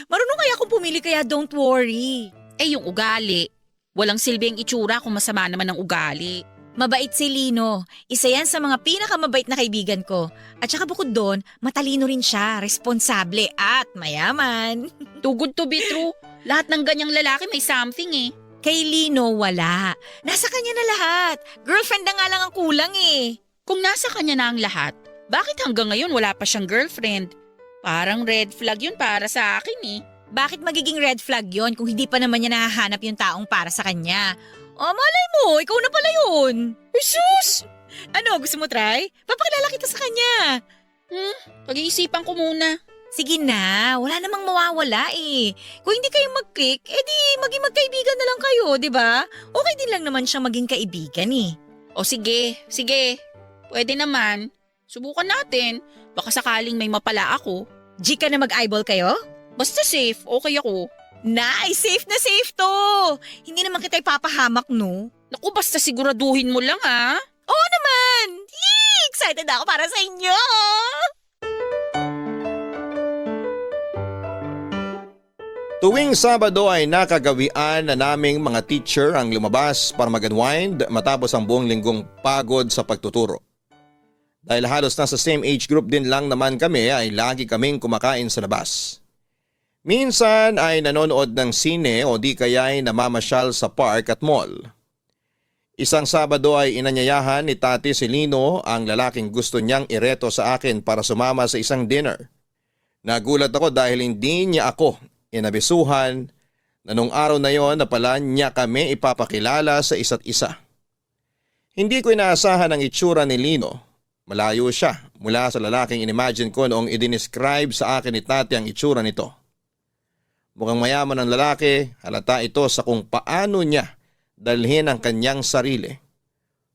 Marunong kaya akong pumili kaya don't worry. Eh yung ugali. Walang silbi ang itsura kung masama naman ang ugali. Mabait si Lino. Isa yan sa mga pinakamabait na kaibigan ko. At saka bukod doon, matalino rin siya, responsable at mayaman. Too good to be true. Lahat ng ganyang lalaki may something eh. Kay Lino, wala. Nasa kanya na lahat. Girlfriend na nga lang ang kulang eh. Kung nasa kanya na ang lahat, bakit hanggang ngayon wala pa siyang girlfriend? Parang red flag yun para sa akin eh. Bakit magiging red flag yun kung hindi pa naman niya nahahanap yung taong para sa kanya? O malay mo, ikaw na pala yun. Jesus! Ano, gusto mo try? Papakilala kita sa kanya. Pag-iisipan ko muna. Sige na, wala namang mawawala eh. Kung hindi kayo mag-click, edi maging magkaibigan na lang kayo, di ba? Okay din lang naman siyang maging kaibigan eh. O sige. Pwede naman. Subukan natin. Baka sakaling may mapala ako. G ka na mag-eyeball kayo? Basta safe, okay ako. Nay, safe na safe to. Hindi naman kita ipapahamak, no? Naku, basta siguraduhin mo lang ah. Oo naman. Yee! Excited ako para sa inyo. Tuwing Sabado ay nakagawian na naming mga teacher ang lumabas para mag-unwind matapos ang buong linggong pagod sa pagtuturo. Dahil halos nasa same age group din lang naman kami ay lagi kaming kumakain sa labas. Minsan ay nanonood ng sine o di kaya ay namamasyal sa park at mall. Isang Sabado ay inanyayahan ni Tati si Lino ang lalaking gusto niyang ireto sa akin para sumama sa isang dinner. Nagulat ako dahil hindi niya ako inabisuhan na nung araw na yon na pala niya kami ipapakilala sa isa't isa. Hindi ko inaasahan ang itsura ni Lino. Malayo siya mula sa lalaking inimagine ko noong idinescribe sa akin ni Tati ang itsura nito. Mukhang mayaman ang lalaki, halata ito sa kung paano niya dalhin ang kanyang sarili.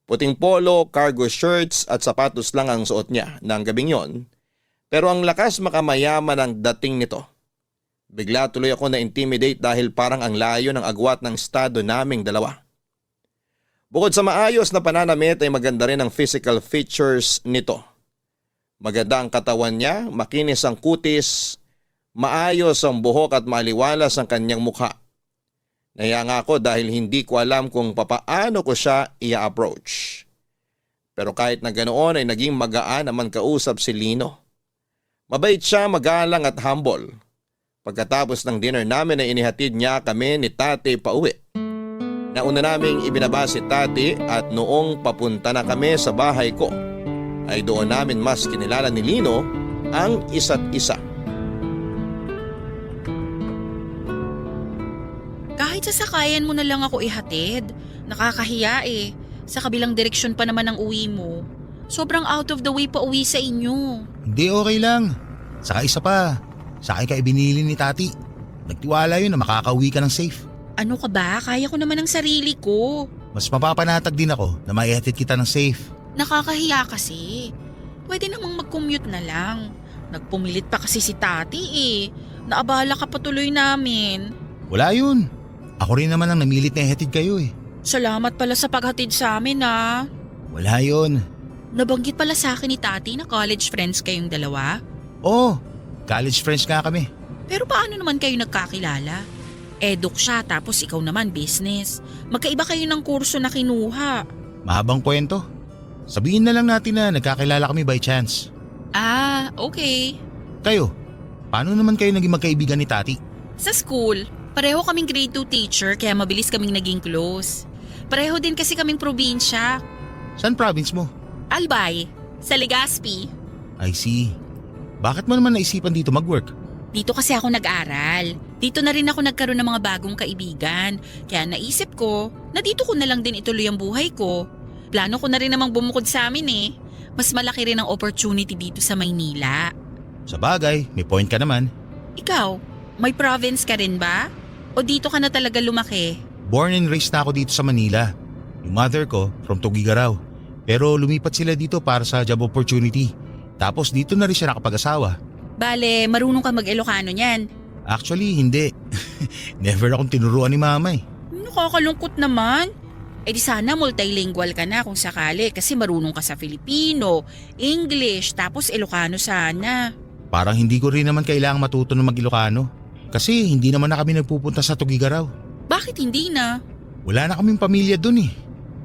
Puting polo, cargo shirts at sapatos lang ang suot niya ng gabing yon. Pero ang lakas makamayaman ang dating nito. Bigla tuloy ako na-intimidate dahil parang ang layo ng agwat ng estado naming dalawa. Bukod sa maayos na pananamit ay maganda rin ang physical features nito. Maganda ang katawan niya, makinis ang kutis, maayos ang buhok at maliwalas ang kanyang mukha. Nahiya nga ako dahil hindi ko alam kung papaano ko siya i-approach. Pero kahit na ganoon ay naging magaan naman kausap si Lino. Mabait siya, magalang at humble. Pagkatapos ng dinner namin ay inihatid niya kami ni Tati pauwi. Nauna naming ibinaba si Tati at noong papunta na kami sa bahay ko ay doon namin mas kinilala ni Lino ang isa't isa. Kahit sasakayan mo na lang ako ihatid. Nakakahiya eh. Sa kabilang direksyon pa naman ang uwi mo. Sobrang out of the way pa uwi sa inyo. Hindi, okay lang. Saka isa pa, sa akin ka ibinili ni Tati. Nagtiwala yun na makakauwi ka ng safe. Ano ka ba? Kaya ko naman ang sarili ko. Mas mapapanatag din ako na maihatid kita ng safe. Nakakahiya kasi. Pwede namang mag-commute na lang. Nagpumilit pa kasi si Tati eh. Naabala ka pa tuloy namin. Wala yun. Ako rin naman ang namilit na ihatid kayo eh. Salamat pala sa paghatid sa amin ah. Wala yun. Nabanggit pala sa akin ni Tati na college friends kayong dalawa. Oo, college friends nga kami. Pero paano naman kayo nagkakilala? Eduk siya tapos ikaw naman business. Magkaiba kayo ng kurso na kinuha. Mahabang kwento. Sabihin na lang natin na nagkakilala kami by chance. Ah, okay. Kayo, paano naman kayo naging magkaibigan ni Tati? Sa school, pareho kaming grade 2 teacher kaya mabilis kaming naging close. Pareho din kasi kaming probinsya. Saan province mo? Albay, sa Legazpi. I see. Bakit mo naman naisipan dito mag-work? Dito kasi ako nag-aral. Dito na rin ako nagkaroon ng mga bagong kaibigan. Kaya naisip ko na dito ko na lang din ituloy ang buhay ko. Plano ko na rin namang bumukod sa amin eh. Mas malaki rin ang opportunity dito sa Maynila. Sa bagay, may point ka naman. Ikaw, may province ka rin ba? O dito ka na talaga lumaki? Born and raised na ako dito sa Manila. Yung mother ko, from Tugigaraw. Pero lumipat sila dito para sa job opportunity. Tapos dito na rin siya nakapag-asawa. Bale, marunong ka mag-Ilocano niyan. Actually, hindi. Never akong tinuruan ni mama eh. Nakakalungkot naman. Eh di sana multilingual ka na kung sakali kasi marunong ka sa Filipino, English, tapos Ilocano sana. Parang hindi ko rin naman kailangang matuto ng mag-Ilocano. Kasi hindi naman na kami nagpupunta sa Tugigaraw. Bakit hindi na? Wala na kaming pamilya dun eh.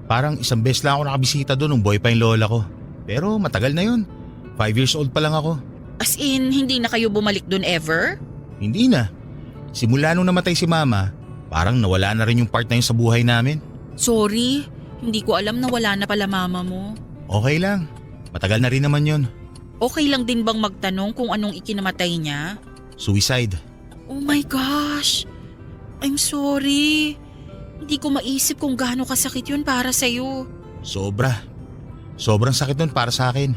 Parang isang beses lang ako nakabisita dun nung boy pa yung lola ko. Pero matagal na yun. 5 years old pa lang ako. As in, hindi na kayo bumalik dun ever? Hindi na. Simula nung namatay si mama, parang nawala na rin yung part na yun sa buhay namin. Sorry, hindi ko alam na wala na pala mama mo. Okay lang. Matagal na rin naman yun. Okay lang din bang magtanong kung anong ikinamatay niya? Suicide. Oh my gosh! I'm sorry. Hindi ko maisip kung gaano kasakit yun para sa'yo. Sobra. Sobrang sakit nun para sa akin.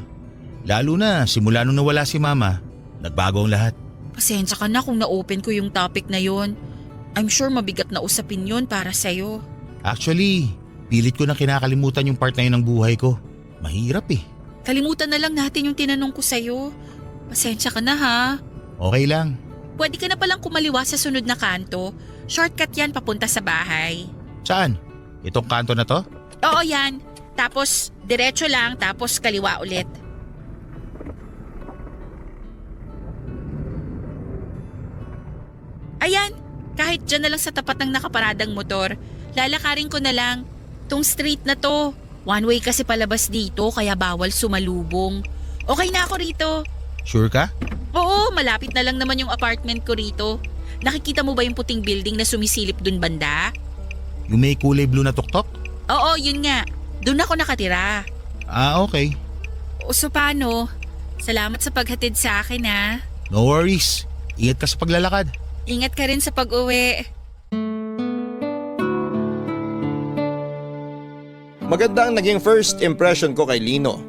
Lalo na simula nung nawala si mama, nagbago ang lahat. Pasensya ka na kung na-open ko yung topic na yun. I'm sure mabigat na usapin yun para sa'yo. Actually, pilit ko na kinakalimutan yung part na yun ng buhay ko. Mahirap eh. Kalimutan na lang natin yung tinanong ko sa'yo. Pasensya ka na ha. Okay lang. pwede ka na palang kumaliwa sa sunod na kanto. Shortcut yan papunta sa bahay. Saan? Itong kanto na to? Oo yan. Tapos diretso lang tapos kaliwa ulit. Ayan, kahit dyan na lang sa tapat ng nakaparadang motor. Lalakarin ko na lang. Tong street na to. One way kasi palabas dito kaya bawal sumalubong. Okay na ako rito. Sure ka? Oo, malapit na lang naman yung apartment ko rito. Nakikita mo ba yung puting building na sumisilip dun banda? Yung may kulay blue na tuktok? Oo, yun nga. Doon ako nakatira. Ah, okay. O so paano? Salamat sa paghatid sa akin ha. No worries. Ingat ka sa paglalakad. Ingat ka rin sa pag-uwi. Maganda ang naging first impression ko kay Lino.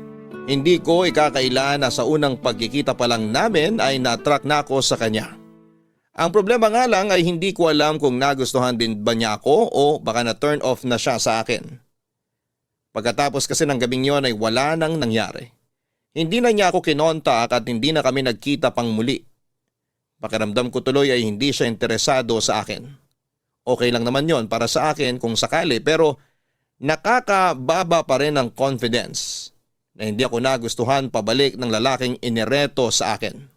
Hindi ko ikakaila na sa unang pagkikita pa lang namin ay na-attract na ako sa kanya. Ang problema nga lang ay hindi ko alam kung nagustuhan din ba niya ako o baka na-turn off na siya sa akin. Pagkatapos kasi ng gabing yon ay wala nang nangyari. Hindi na niya ako kinontak at hindi na kami nagkita pang muli. Pakiramdam ko tuloy ay hindi siya interesado sa akin. Okay lang naman yon para sa akin kung sakali pero nakakababa pa rin ang confidence na hindi ako nagustuhan pabalik ng lalaking inireto sa akin.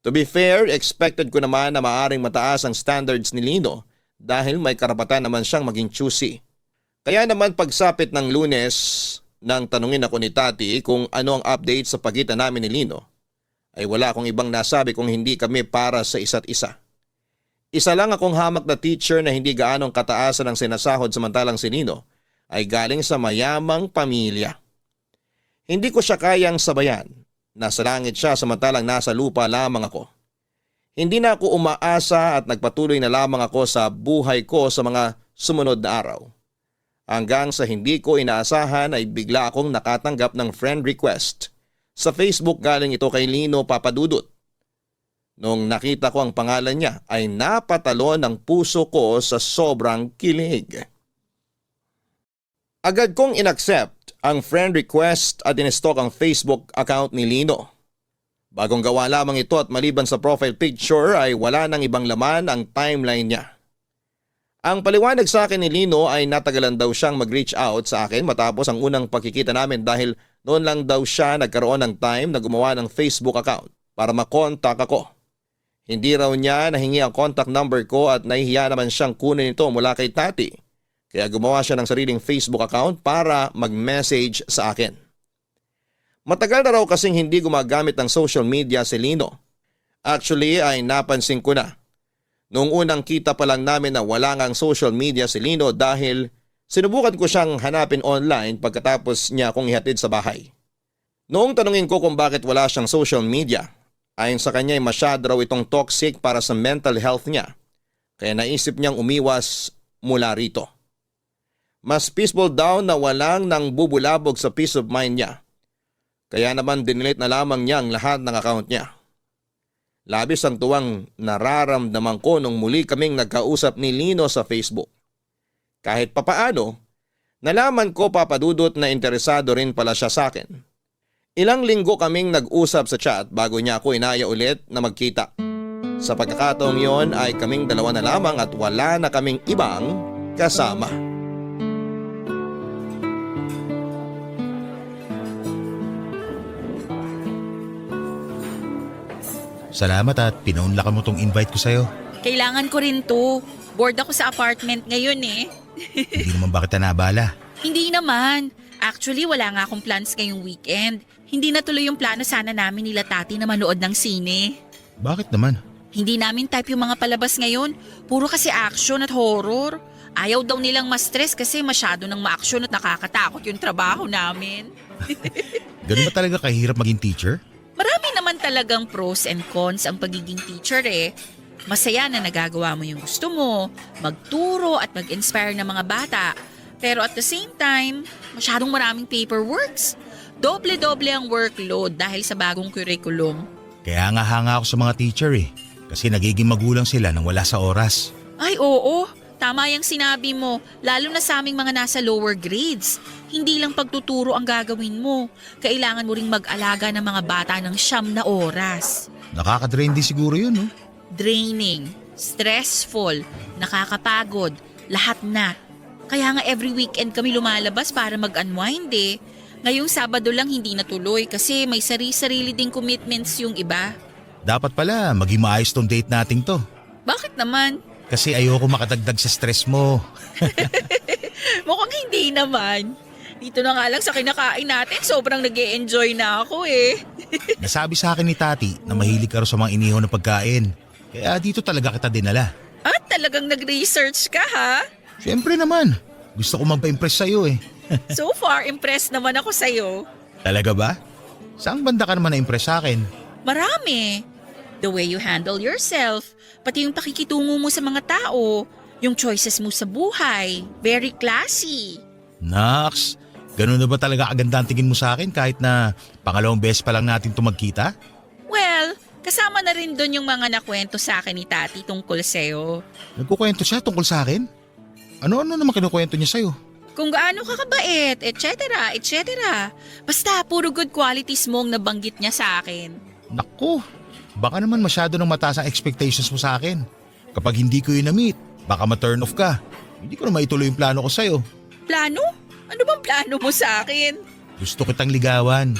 To be fair, expected ko naman na maaring mataas ang standards ni Lino dahil may karapatan naman siyang maging choosy. Kaya naman pagsapit ng Lunes nang tanungin ako ni Tati kung ano ang update sa pagitan namin ni Lino, ay wala akong ibang nasabi kung hindi kami para sa isa't isa. Isa lang akong hamak na teacher na hindi gaanong kataasan ang sinasahod samantalang si Lino ay galing sa mayamang pamilya. Hindi ko siya kayang sabayan. Nasa langit siya samantalang nasa lupa lamang ako. Hindi na ako umaasa at nagpatuloy na lamang ako sa buhay ko sa mga sumunod na araw. Hanggang sa hindi ko inaasahan ay bigla akong nakatanggap ng friend request. Sa Facebook galing ito kay Lino Papadudut. Nung nakita ko ang pangalan niya ay napatalon ang puso ko sa sobrang kilig. Agad kong inaccept ang friend request at inistalk ang Facebook account ni Lino. Bagong gawa lamang ito at maliban sa profile picture ay wala nang ibang laman ang timeline niya. Ang paliwanag sa akin ni Lino ay natagalan daw siyang mag-reach out sa akin matapos ang unang pagkikita namin dahil noon lang daw siya nagkaroon ng time na gumawa ng Facebook account para makontak ako. Hindi raw niya nahingi ang contact number ko at nahihiya naman siyang kunin ito mula kay Tati. Kaya gumawa siya ng sariling Facebook account para mag-message sa akin. Matagal na raw kasing hindi gumagamit ng social media si Lino. Actually ay napansin ko na. Noong unang kita pa lang namin na wala ngang social media si Lino dahil sinubukan ko siyang hanapin online pagkatapos niya akong ihatid sa bahay. Noong tanungin ko kung bakit wala siyang social media, ayon sa kanya ay masyado raw itong toxic para sa mental health niya. Kaya naisip niyang umiwas mula rito. Mas peaceful daw na walang nang bubulabog sa peace of mind niya. Kaya naman dinilit na lamang niya ang lahat ng account niya. Labis ang tuwang nararamdaman ko nung muli kaming nagkausap ni Lino sa Facebook. Kahit papaano, nalaman ko Papadudot na interesado rin pala siya sa akin. Ilang linggo kaming nag-usap sa chat bago niya ako inaya ulit na magkita. Sa pagkakataong yon ay kaming dalawa na lamang at wala na kaming ibang kasama. Salamat at pinaunlakan mo tong invite ko sa'yo. Kailangan ko rin to. Bored ako sa apartment ngayon eh. Hindi naman ba kita nabala? Hindi naman. Actually, wala nga akong plans ngayong weekend. Hindi natuloy yung plano sana namin nila Tati na manood ng sine. Bakit naman? Hindi namin type yung mga palabas ngayon. Puro kasi action at horror. Ayaw daw nilang ma-stress kasi masyado nang ma-action at nakakatakot yung trabaho namin. Ganun ba talaga kahirap maging teacher? Marami naman talagang pros and cons ang pagiging teacher eh. Masaya na nagagawa mo yung gusto mo, magturo at mag-inspire ng mga bata. Pero at the same time, masyadong maraming paperworks. Doble-doble ang workload dahil sa bagong curriculum. Kaya nga hanga ako sa mga teacher eh. Kasi nagiging magulang sila nang wala sa oras. Ay oo, tama yung sinabi mo. Lalo na sa aming mga nasa lower grades. Hindi lang pagtuturo ang gagawin mo. Kailangan mo ring mag-alaga ng mga bata ng 9 na oras. Nakaka-drain din siguro yun, no? draining, stressful, nakakapagod, lahat na. Kaya nga every weekend kami lumalabas para mag-unwind eh. Ngayong Sabado lang hindi natuloy kasi may sarili-sarili ding commitments yung iba. Dapat pala maging maayos tong date nating to. Bakit naman? Kasi ayoko makadagdag sa stress mo. Mukhang hindi naman. Dito na nga lang sa kinakain natin, sobrang nag-e-enjoy na ako eh. Nasabi sa akin ni Tati na mahilig ka raw sa mga inihaw na pagkain. Kaya dito talaga kita dinala. At talagang nag-research ka ha? Siyempre naman. Gusto ko magpa-impress sa'yo eh. So far, impressed naman ako sa'yo. Talaga ba? Saang banda ka naman na-impress sa akin? Marami. The way you handle yourself, pati yung pakikitungo mo sa mga tao, yung choices mo sa buhay, very classy. Naks, ganun na ba talaga kaganda ang tingin mo sa akin kahit na pangalawang beses pa lang natin ito magkita? Well, kasama na rin doon yung mga nakwento sa akin ni Tati tungkol sa'yo. Nagkukwento siya tungkol sa akin? Ano-ano naman kinukwento niya sa'yo? Kung gaano ka kabait, etc., etc. Basta puro good qualities mo ang nabanggit niya sa akin. Naku, baka naman masyado ng mataas ang expectations mo sa akin. Kapag hindi ko yun na-meet, baka ma-turn off ka. Hindi ko na maituloy yung plano ko sa'yo. Plano? Ano bang plano mo sa akin? Gusto kitang ligawan.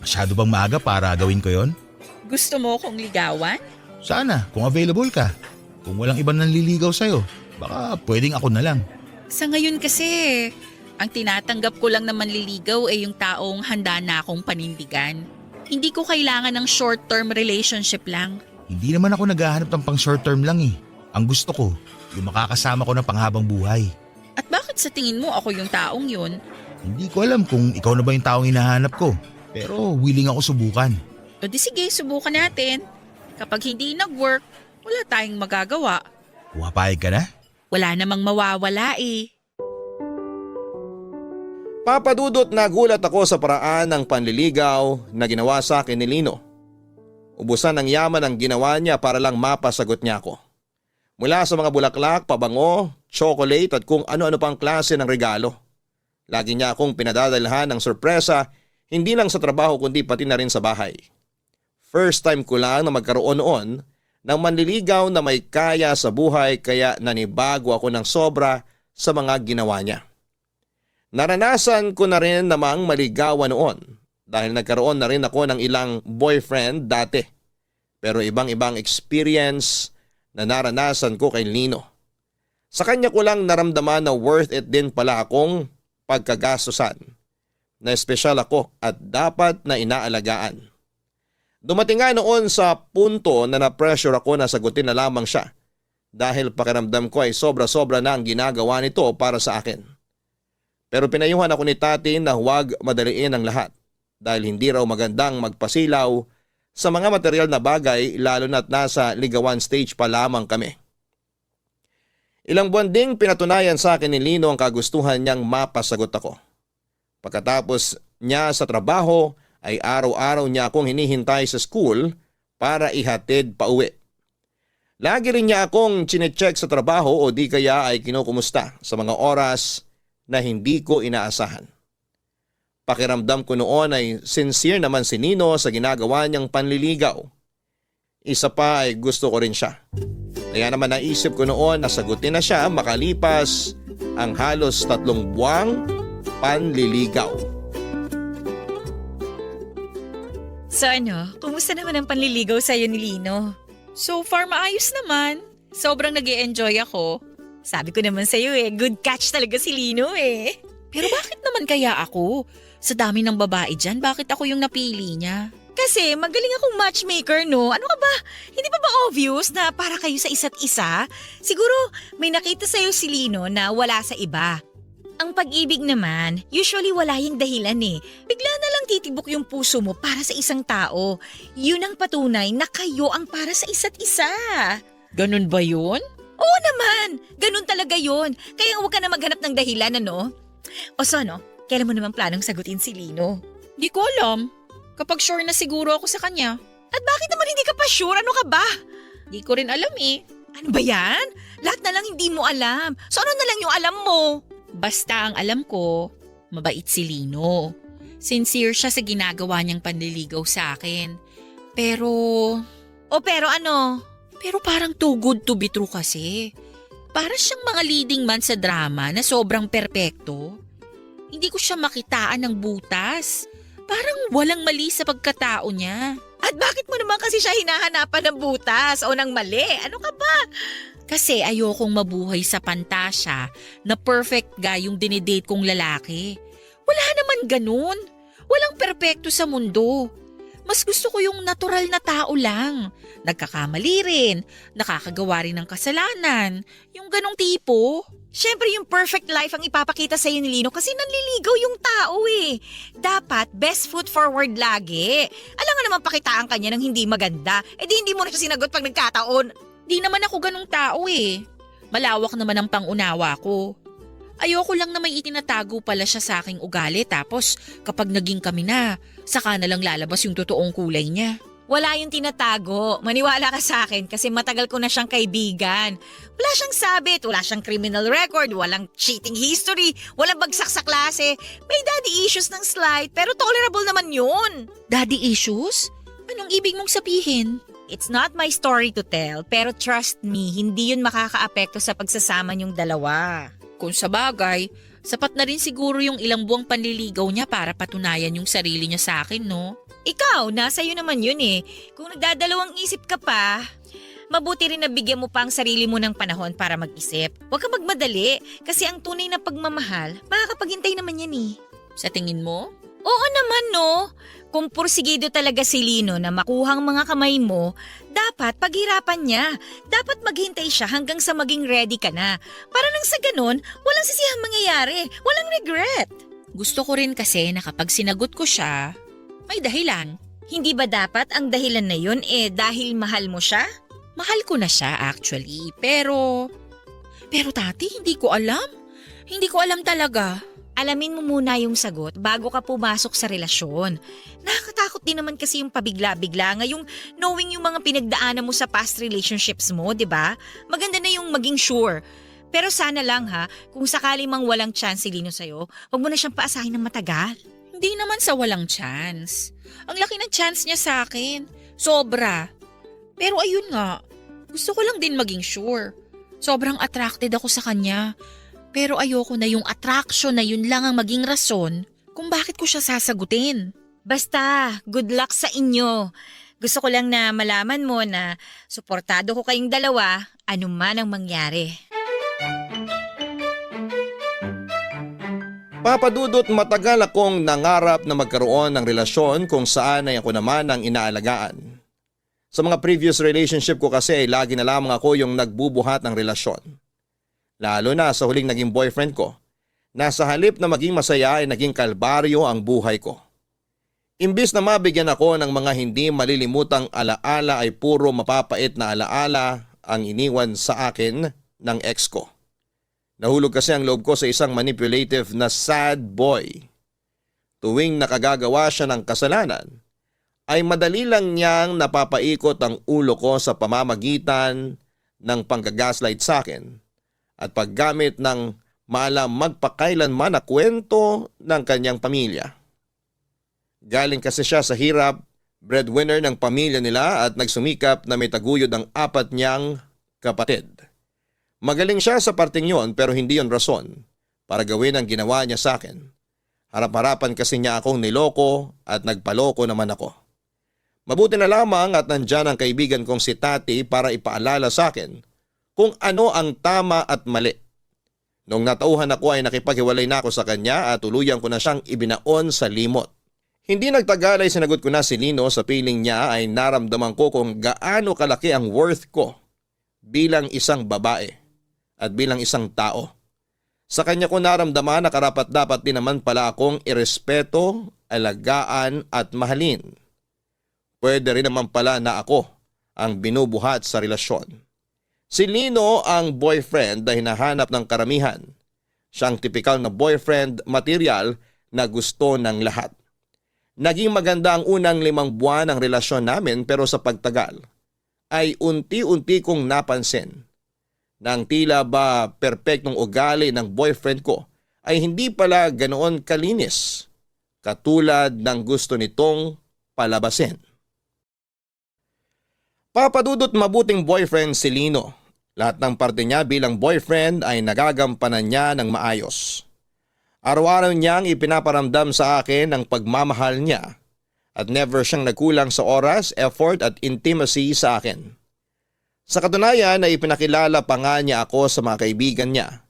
Masyado bang maaga para gawin ko yon? Gusto mo kong ligawan? Sana, kung available ka. Kung walang ibang nanliligaw sa'yo, baka pwedeng ako na lang. Sa ngayon kasi, ang tinatanggap ko lang na manliligaw ay yung taong handa na akong panindigan. Hindi ko kailangan ng short-term relationship lang. Hindi naman ako naghahanap ng pang short term lang eh. Ang gusto ko, yung makakasama ko ng panghabang buhay. At bakit sa tingin mo ako yung taong yun? Hindi ko alam kung ikaw na ba yung taong hinahanap ko. Pero willing ako subukan. O di sige, subukan natin. Kapag hindi nag-work, wala tayong magagawa. Pumapayag ka na? Wala namang mawawala eh. Papadudot nagulat ako sa paraan ng panliligaw na ginawa sa akin ni Lino. Ubusan ng yaman ang ginawa niya para lang mapasagot niya ako. Mula sa mga bulaklak, pabango, chocolate at kung ano-ano pang klase ng regalo. Lagi niya akong pinadadalhan ng sorpresa, hindi lang sa trabaho kundi pati na rin sa bahay. First time ko lang na magkaroon noon ng manliligaw na may kaya sa buhay kaya nanibago ako ng sobra sa mga ginawa niya. Naranasan ko na rin namang maligawan noon dahil nagkaroon na rin ako ng ilang boyfriend dati. Pero ibang-ibang experience na naranasan ko kay Lino. Sa kanya ko lang naramdaman na worth it din pala akong pagkagastusan. Na espesyal ako at dapat na inaalagaan. Dumating nga noon sa punto na na-pressure ako na sagutin na lamang siya dahil pakiramdam ko ay sobra-sobra na ang ginagawa nito para sa akin. Pero pinayuhan ako ni Tati na huwag madaliin ang lahat dahil hindi raw magandang magpasilaw sa mga material na bagay lalo na't nasa ligawan stage pa lamang kami. Ilang buwan ding pinatunayan sa akin ni Lino ang kagustuhan niyang mapasagot ako. Pagkatapos niya sa trabaho ay araw-araw niya akong hinihintay sa school para ihatid pa uwi. Lagi rin niya akong chinecheck sa trabaho o di kaya ay kinukumusta sa mga oras na hindi ko inaasahan. Pakiramdam ko noon ay sincere naman si Nino sa ginagawa niyang panliligaw. Isa pa ay gusto ko rin siya. Kaya naman naisip ko noon na sagutin na siya makalipas ang halos 3 buwang panliligaw. So ano, kumusta naman ang panliligaw sa'yo ni Lino? So far, maayos naman. Sobrang nag-e-enjoy ako. Sabi ko naman sa'yo good catch talaga si Lino eh. Pero bakit naman kaya ako? Sa dami ng babae dyan, bakit ako yung napili niya? Kasi magaling akong matchmaker, no? Ano ka ba? Hindi pa ba obvious na para kayo sa isa't isa? Siguro may nakita sa'yo si Lino na wala sa iba. Ang pag-ibig naman, usually wala yung dahilan eh. Bigla na lang titibok yung puso mo para sa isang tao. Yun ang patunay na kayo ang para sa isa't isa. Ganun ba yun? Oo naman, ganun talaga yun. Kaya huwag ka na maghanap ng dahilan, ano? O so, no? Kailan mo naman planong sagutin si Lino? Di ko alam. Kapag sure na siguro ako sa kanya. At bakit naman hindi ka pa sure? Ano ka ba? Di ko rin alam eh. Ano ba yan? Lahat na lang hindi mo alam. So ano na lang yung alam mo? Basta ang alam ko, mabait si Lino. Sincere siya sa ginagawa niyang panliligaw sa akin. Pero... O pero ano? Pero parang too good to be true kasi. Para siyang mga leading man sa drama na sobrang perpekto. Hindi ko siya makitaan ng butas. Parang walang mali sa pagkatao niya. At bakit mo naman kasi siya hinahanapan ng butas o ng mali? Ano ka ba? Kasi ayokong mabuhay sa pantasya na perfect guy yung dinidate kong lalaki. Wala naman ganun. Walang perpekto sa mundo. Mas gusto ko yung natural na tao lang. Nagkakamali rin, nakakagawa rin ng kasalanan. Yung ganong tipo. Siyempre yung perfect life ang ipapakita sa'yo ni Lino kasi nanliligaw yung tao eh. Dapat best foot forward lagi. Alam nga naman pakitaan kanya ng hindi maganda. Eh di hindi mo na siya sinagot pag nagkataon. Di naman ako ganong tao eh. Malawak naman ang pangunawa ko. Ayoko lang na may itinatago pala siya sa aking ugali tapos kapag naging kami na, saka na lang lalabas yung totoong kulay niya. Wala yung tinatago. Maniwala ka sa akin kasi matagal ko na siyang kaibigan. Wala siyang sabit, wala siyang criminal record, walang cheating history, walang bagsak sa klase. May daddy issues ng slight pero tolerable naman yun. Daddy issues? Anong ibig mong sabihin? It's not my story to tell pero trust me, hindi yun makakaapekto sa pagsasama niyong dalawa. Kung sa bagay, sapat na rin siguro yung ilang buwang panliligaw niya para patunayan yung sarili niya sa akin, no? Ikaw, nasa iyo naman yun eh. Kung nagdadalawang isip ka pa, mabuti rin na bigyan mo pa ang sarili mo ng panahon para mag-isip. Huwag ka magmadali kasi ang tunay na pagmamahal, makakapaghintay naman yan eh. Sa tingin mo? Oo naman no. Kung pursigido talaga si Lino na makuhang mga kamay mo, dapat paghirapan niya. Dapat maghintay siya hanggang sa maging ready ka na. Para nang sa ganun, walang sisihang mangyayari. Walang regret. Gusto ko rin kasi na kapag sinagot ko siya, may dahilan. Hindi ba dapat ang dahilan na yun dahil mahal mo siya? Mahal ko na siya actually, pero tati, hindi ko alam. Hindi ko alam talaga. Alamin mo muna yung sagot bago ka pumasok sa relasyon. Nakakatakot din naman kasi yung pabigla-bigla ngayong knowing yung mga pinagdaanan mo sa past relationships mo, di ba? Maganda na yung maging sure. Pero sana lang ha, kung sakali mang walang chance si Lino sa'yo, huwag mo na siyang paasahin ng matagal. Hindi naman sa walang chance. Ang laki ng chance niya sa akin. Sobra. Pero ayun nga, gusto ko lang din maging sure. Sobrang attracted ako sa kanya. Pero ayoko na yung attraction na yun lang ang maging rason kung bakit ko siya sasagutin. Basta, good luck sa inyo. Gusto ko lang na malaman mo na suportado ko kayong dalawa anuman ang mangyari. Papadudot matagal akong nangarap na magkaroon ng relasyon kung saan ay ako naman ang inaalagaan. Sa mga previous relationship ko kasi ay lagi na lamang ako yung nagbubuhat ng relasyon. Lalo na sa huling naging boyfriend ko, na sa halip na maging masaya ay naging kalbaryo ang buhay ko. Imbis na mabigyan ako ng mga hindi malilimutang alaala ay puro mapapait na alaala ang iniwan sa akin ng ex ko. Nahulog kasi ang loob ko sa isang manipulative na sad boy. Tuwing nakagagawa siya ng kasalanan, ay madali lang niyang napapaikot ang ulo ko sa pamamagitan ng panggagaslight sa akin at paggamit ng maalam magpakailanman na kwento ng kanyang pamilya. Galing kasi siya sa hirap, breadwinner ng pamilya nila at nagsumikap na may taguyod ang 4 niyang kapatid. Magaling siya sa parting yon pero hindi yon rason para gawin ang ginawa niya sa akin. Harap-harapan kasi niya akong niloko at nagpaloko naman ako. Mabuti na lamang at nandyan ang kaibigan kong si Tati para ipaalala sa akin kung ano ang tama at mali. Nung natauhan ako ay nakipaghiwalay na ako sa kanya at tuluyan ko na siyang ibinaon sa limot. Hindi nagtagal ay sinagot ko na si Lino sa piling niya ay naramdaman ko kung gaano kalaki ang worth ko bilang isang babae at bilang isang tao. Sa kanya ko naramdaman na karapat-dapat din naman pala akong irespeto, alagaan at mahalin. Pwede rin naman pala na ako ang binubuhat sa relasyon. Si Lino ang boyfriend na hinahanap ng karamihan. Siyang tipikal na boyfriend material na gusto ng lahat. Naging maganda ang unang 5 buwan ng relasyon namin pero sa pagtagal ay unti-unti kong napansin na ang tila ba perpektong ugali ng boyfriend ko ay hindi pala ganoon kalinis katulad ng gusto nitong palabasin. Papadudot mabuting boyfriend si Lino. Lahat ng parte niya bilang boyfriend ay nagagampanan niya ng maayos. Araw-araw niyang ipinaparamdam sa akin ang pagmamahal niya at never siyang nagkulang sa oras, effort at intimacy sa akin. Sa katunayan ay ipinakilala pa nga niya ako sa mga kaibigan niya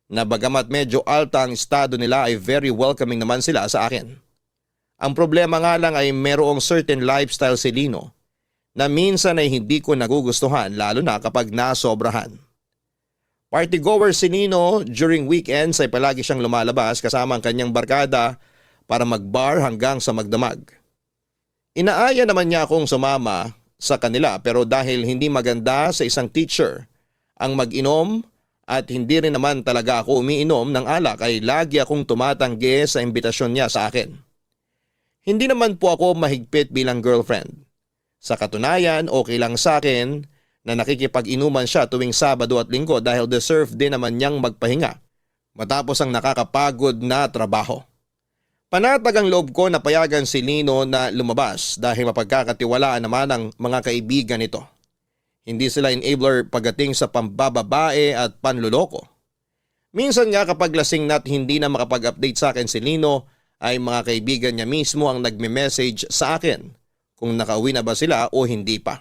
na bagamat medyo alta ang estado nila ay very welcoming naman sila sa akin. Ang problema nga lang ay merong certain lifestyle si Lino na minsan ay hindi ko nagugustuhan lalo na kapag nasobrahan. Party goer si Lino, during weekends ay palagi siyang lumalabas kasama ang kanyang barkada para magbar hanggang sa magdamag. Inaaya naman niya akong sumama sa kanila pero dahil hindi maganda sa isang teacher ang mag-inom at hindi rin naman talaga ako umiinom ng alak ay lagi akong tumatanggi sa imbitasyon niya sa akin. Hindi naman po ako mahigpit bilang girlfriend. Sa katunayan, okay lang sa akin na nakikipag-inuman siya tuwing Sabado at Linggo dahil deserve din naman niyang magpahinga matapos ang nakakapagod na trabaho. Panatag ang loob ko na payagan si Lino na lumabas dahil mapagkakatiwalaan naman ang mga kaibigan nito. Hindi sila enabler pagdating sa pambababae at panluloko. Minsan nga kapag lasing na't hindi na makapag-update sa akin si Lino ay mga kaibigan niya mismo ang nagme-message sa akin kung nakauwi na ba sila o hindi pa.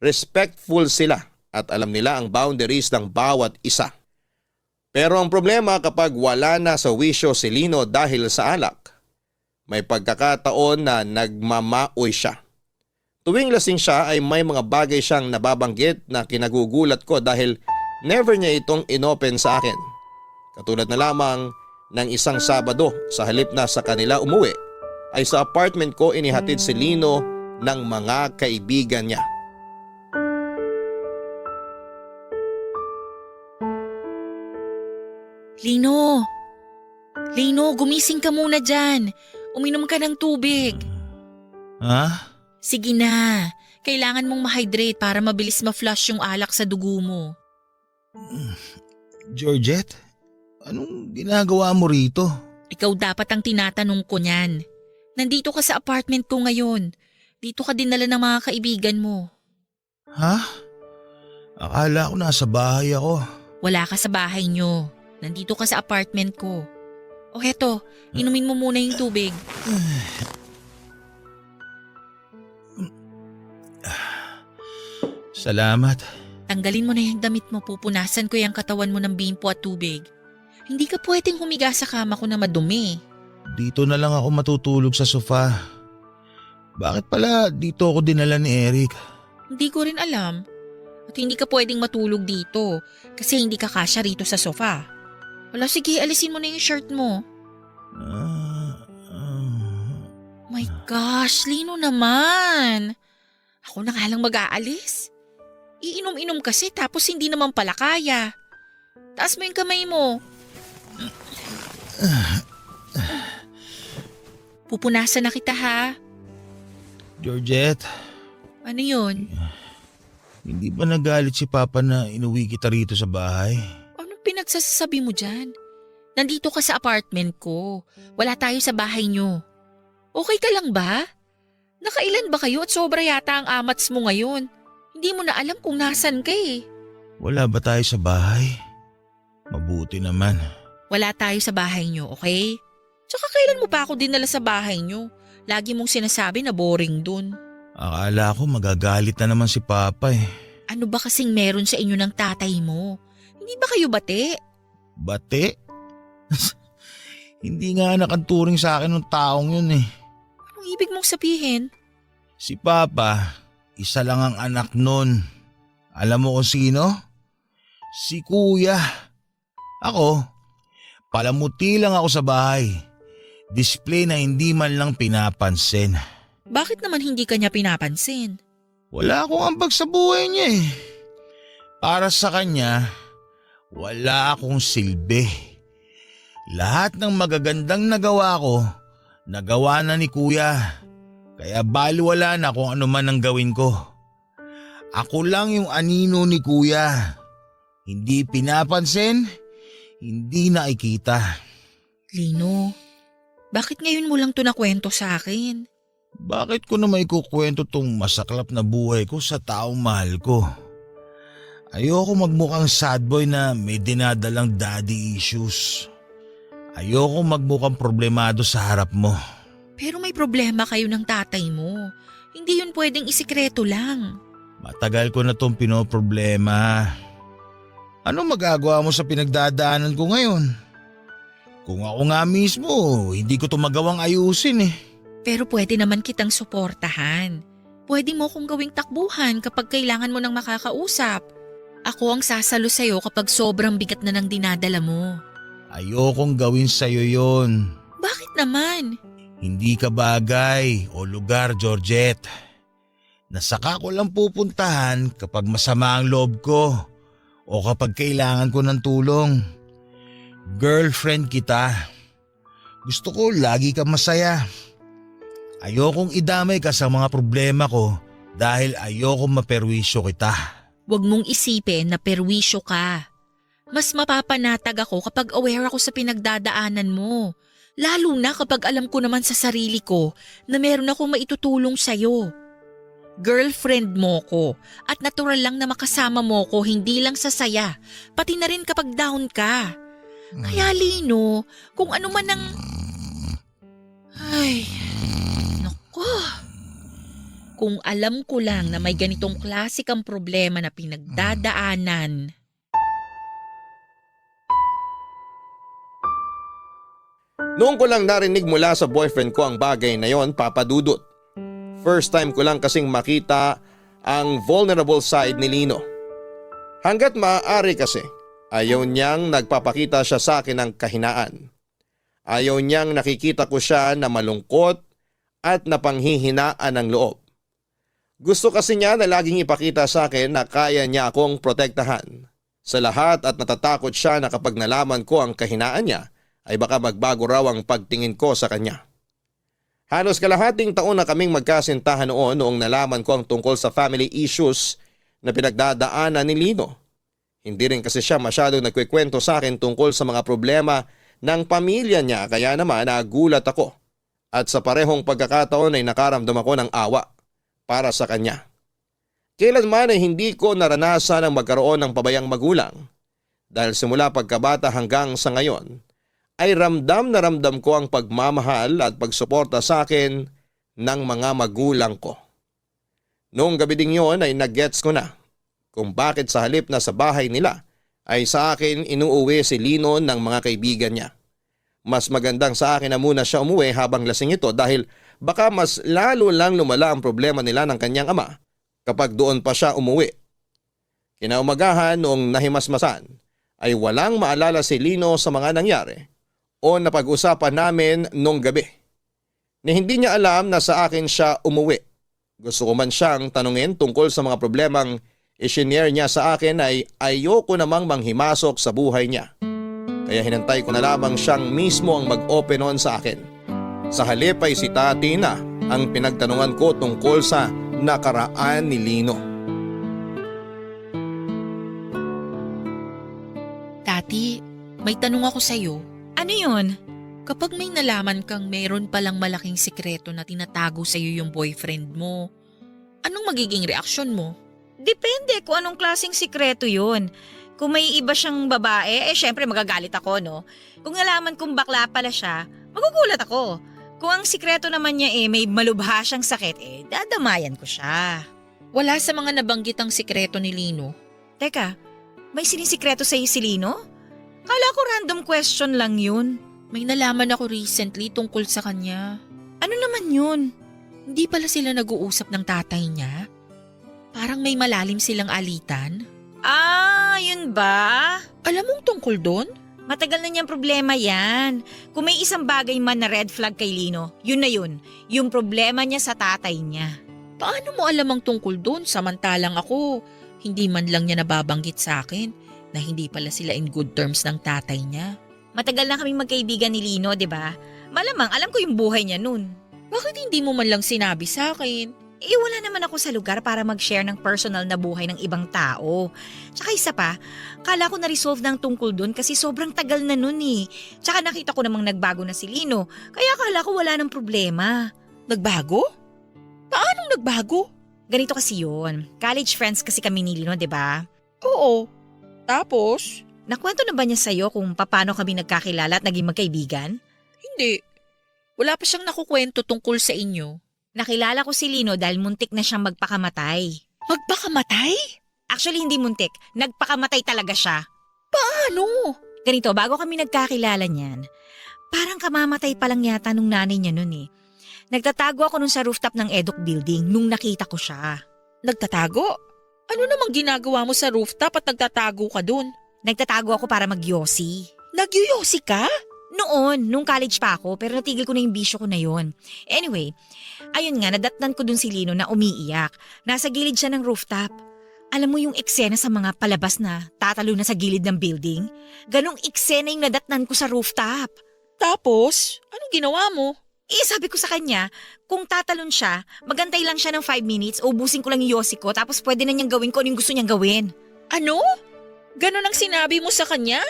Respectful sila at alam nila ang boundaries ng bawat isa. Pero ang problema kapag wala na sa wisyo si Lino dahil sa alak, may pagkakataon na nagmamaoy siya. Tuwing lasing siya ay may mga bagay siyang nababanggit na kinagugulat ko dahil never niya itong inopen sa akin. Katulad na lamang ng isang Sabado sa halip na sa kanila umuwi ay sa apartment ko inihatid si Lino ng mga kaibigan niya. Lino, gumising ka muna dyan. Uminom ka ng tubig. Ha? Sige na, kailangan mong ma-hydrate para mabilis ma-flush yung alak sa dugo mo. Georgette, anong ginagawa mo rito? Ikaw dapat ang tinatanong ko niyan. Nandito ka sa apartment ko ngayon. Dito ka dinala ng mga kaibigan mo. Ha? Akala ko nasa bahay ako. Wala ka sa bahay nyo. Nandito ka sa apartment ko. O heto, inumin mo muna yung tubig. Salamat. Tanggalin mo na yung damit mo, pupunasan ko yung katawan mo ng bimpo at tubig. Hindi ka pwedeng humiga sa kama ko na madumi. Dito na lang ako matutulog sa sofa. Bakit pala dito ako dinala ni Eric? Hindi ko rin alam. At hindi ka pwedeng matulog dito kasi hindi ka kasya rito sa sofa. Wala, sige, alisin mo na yung shirt mo. My gosh, Lino naman. Ako na nga lang mag-aalis. Iinom-inom kasi tapos hindi naman pala kaya. Taas mo yung kamay mo. Pupunasan na kita ha. Georgette. Ano yun? Hindi ba nagalit si Papa na inuwi kita rito sa bahay? Anong pinagsasabi mo dyan? Nandito ka sa apartment ko. Wala tayo sa bahay nyo. Okay ka lang ba? Nakailan ba kayo at sobra yata ang amats mo ngayon? Hindi mo na alam kung nasan ka eh. Wala ba tayo sa bahay? Mabuti naman. Wala tayo sa bahay nyo, okay? Tsaka kailan mo pa ako dinala sa bahay nyo? Lagi mong sinasabi na boring dun. Akala ko magagalit na naman si Papa eh. Ano ba kasing meron sa inyo ng tatay mo? Hindi ba kayo bate? Bate? Hindi nga nakanturing sa akin ng taong yun eh. Anong ibig mong sabihin? Si Papa, isa lang ang anak nun. Alam mo kung sino? Si Kuya. Ako, palamuti lang ako sa bahay. Display na hindi man lang pinapansin. Bakit naman hindi ka niya pinapansin? Wala akong ambag sa buhay niya eh. Para sa kanya, wala akong silbi. Lahat ng magagandang nagawa ko, nagawa na ni Kuya. Kaya baliwala na kung ano man ang gawin ko. Ako lang yung anino ni Kuya. Hindi pinapansin, hindi nakikita. Lino, bakit ngayon mo lang to nakwento sa akin? Bakit ko na may kukwento tong masaklap na buhay ko sa taong mahal ko? Ayoko magmukhang sad boy na may dinadalang daddy issues. Ayoko magmukhang problemado sa harap mo. Pero may problema kayo ng tatay mo. Hindi yun pwedeng isikreto lang. Matagal ko na tong pinoproblema. Ano magagawa mo sa pinagdadaanan ko ngayon? Kung ako nga mismo, hindi ko to magawang ayusin eh. Pero pwede naman kitang suportahan. Pwede mo kong gawing takbuhan kapag kailangan mo ng makakausap. Ako ang sasalo sa'yo kapag sobrang bigat na ng dinadala mo. Ayokong gawin sa'yo yon. Bakit naman? Hindi ka bagay o lugar, Georgette. Nasaka ko lang pupuntahan kapag masama ang loob ko o kapag kailangan ko ng tulong. Girlfriend kita. Gusto ko lagi kang masaya. Ayokong idamay ka sa mga problema ko dahil ayokong maperwisyo kita. Huwag mong isipin na perwisyo ka. Mas mapapanatag ako kapag aware ako sa pinagdadaanan mo. Lalo na kapag alam ko naman sa sarili ko na meron akong maitutulong sa'yo. Girlfriend mo ko at natural lang na makasama mo ko hindi lang sa saya, pati na rin kapag down ka. Kaya Lino, kung ano man ang... Ay, naku. Kung alam ko lang na may ganitong klase kang problema na pinagdadaanan. Noong ko lang narinig mula sa boyfriend ko ang bagay na yon, Papa Dudut. First time ko lang kasing makita ang vulnerable side ni Lino. Hanggat maaari kasi, ayaw niyang nagpapakita siya sa akin ng kahinaan. Ayaw niyang nakikita ko siya na malungkot at napanghihinaan ng loob. Gusto kasi niya na laging ipakita sa akin na kaya niya akong protektahan sa lahat at natatakot siya na kapag nalaman ko ang kahinaan niya ay baka magbago raw ang pagtingin ko sa kanya. Halos kalahating taon na kaming magkasintahan noong nalaman ko ang tungkol sa family issues na pinagdadaanan ni Lino. Hindi rin kasi siya masyadong nagkikwento sa akin tungkol sa mga problema ng pamilya niya kaya naman nagulat ako. At sa parehong pagkakataon ay nakaramdam ako ng awa para sa kanya. Kailanman ay hindi ko naranasan ang magkaroon ng pabayang magulang dahil simula pagkabata hanggang sa ngayon ay ramdam na ramdam ko ang pagmamahal at pagsuporta sa akin ng mga magulang ko. Noong gabi ding yon ay nag-gets ko na kung bakit sa halip na sa bahay nila ay sa akin inuuwi si Lino ng mga kaibigan niya. Mas magandang sa akin na muna siya umuwi habang lasing ito dahil baka mas lalo lang lumala ang problema nila ng kanyang ama kapag doon pa siya umuwi. Kinaumagahan noong nahimasmasan ay walang maalala si Lino sa mga nangyari o napag-usapan namin nung gabi. Ni hindi niya alam na sa akin siya umuwi. Gusto ko man siyang tanungin tungkol sa mga problemang isinare niya sa akin ay ayoko namang manghimasok sa buhay niya. Kaya hinantay ko na lamang siyang mismo ang mag-open on sa akin. Sa halip ay si Tati na ang pinagtanungan ko tungkol sa nakaraan ni Lino. Tati, may tanong ako sa'yo. Ano yun? Kapag may nalaman kang meron palang malaking sikreto na tinatago sa'yo yung boyfriend mo, anong magiging reaksyon mo? Depende kung anong klaseng sikreto yun. Kung may iba siyang babae, syempre magagalit ako, no? Kung nalaman kong bakla pala siya, magugulat ako. Kung ang sikreto naman niya may malubha siyang sakit, dadamayan ko siya. Wala sa mga nabanggit ang sikreto ni Lino. Teka, may sinisikreto sa'yo si Lino? Kala ko random question lang yun. May nalaman ako recently tungkol sa kanya. Ano naman yun? Hindi pala sila nag-uusap ng tatay niya? Parang may malalim silang alitan? Ah, yun ba? Alam mong tungkol doon? Matagal na niyang problema yan. Kung may isang bagay man na red flag kay Lino, yun na yun. Yung problema niya sa tatay niya. Paano mo alam ang tungkol doon samantalang ako? Hindi man lang niya nababanggit sa akin na hindi pala sila in good terms ng tatay niya. Matagal na kaming magkaibigan ni Lino, di ba? Malamang alam ko yung buhay niya nun. Bakit hindi mo man lang sinabi sa akin? Wala naman ako sa lugar para mag-share ng personal na buhay ng ibang tao. Tsaka isa pa, kala ko na-resolve ng tungkol dun kasi sobrang tagal na nun eh. Tsaka nakita ko namang nagbago na si Lino, kaya kala ko wala ng problema. Nagbago? Paanong nagbago? Ganito kasi yun. College friends kasi kami ni Lino, di ba? Oo. Tapos? Nakwento na ba niya sa'yo kung paano kami nagkakilala at naging magkaibigan? Hindi. Wala pa siyang nakukwento tungkol sa inyo. Nakilala ko si Lino dahil muntik na siyang magpakamatay. Magpakamatay? Actually, hindi muntik. Nagpakamatay talaga siya. Paano? Ganito, bago kami nagkakilala niyan, parang kamamatay pa lang yata nung nanay niya nun eh. Nagtatago ako nun sa rooftop ng Eduk Building nung nakita ko siya. Nagtatago? Ano namang ginagawa mo sa rooftop at nagtatago ka dun? Nagtatago ako para magyosi. Nagyuyosi ka? Noon, nung college pa ako, pero natigil ko na yung bisyo ko na yon. Anyway, ayun nga, nadatnan ko dun si Lino na umiiyak. Nasa gilid siya ng rooftop. Alam mo yung eksena sa mga palabas na tatalo na sa gilid ng building? Ganong eksena yung nadatnan ko sa rooftop. Tapos, anong ginawa mo? Sabi ko sa kanya, kung tatalon siya, magantay lang siya ng 5 minutes, ubusin ko lang yung yosi ko, tapos pwede na niyang gawin kung ano yung gusto niyang gawin. Ano? Ganon ang sinabi mo sa kanya?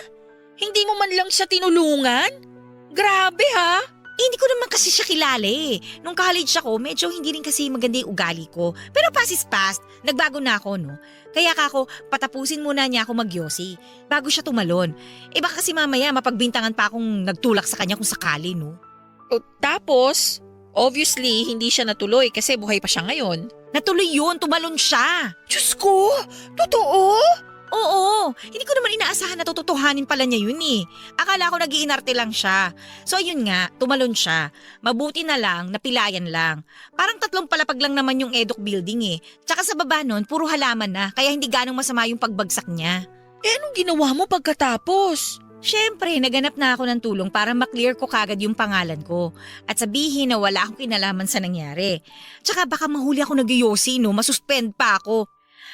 Hindi mo man lang siya tinulungan? Grabe ha? Hindi ko naman kasi siya kilala eh. Nung college ako, medyo hindi rin kasi maganda yung ugali ko. Pero past is past, nagbago na ako no. Kaya kako, patapusin muna niya ako magyosi, bago siya tumalon. Baka kasi mamaya mapagbintangan pa akong nagtulak sa kanya kung sakali no. Tapos, obviously, hindi siya natuloy kasi buhay pa siya ngayon. Natuloy yun, tumalon siya. Diyos ko! Totoo? Oo, hindi ko naman inaasahan na tututuhanin pala niya yun eh. Akala ko nag-iinarte lang siya. So ayun nga, tumalon siya. Mabuti na lang, napilayan lang. Parang 3 palapag lang naman yung Eduk Building eh. Tsaka sa baba nun, puro halaman na, kaya hindi ganong masama yung pagbagsak niya. Anong ginawa mo pagkatapos? Siyempre, naganap na ako ng tulong para maklear ko kagad yung pangalan ko at sabihin na wala akong kinalaman sa nangyari. Tsaka baka mahuli ako nag-yosi no, masuspend pa ako.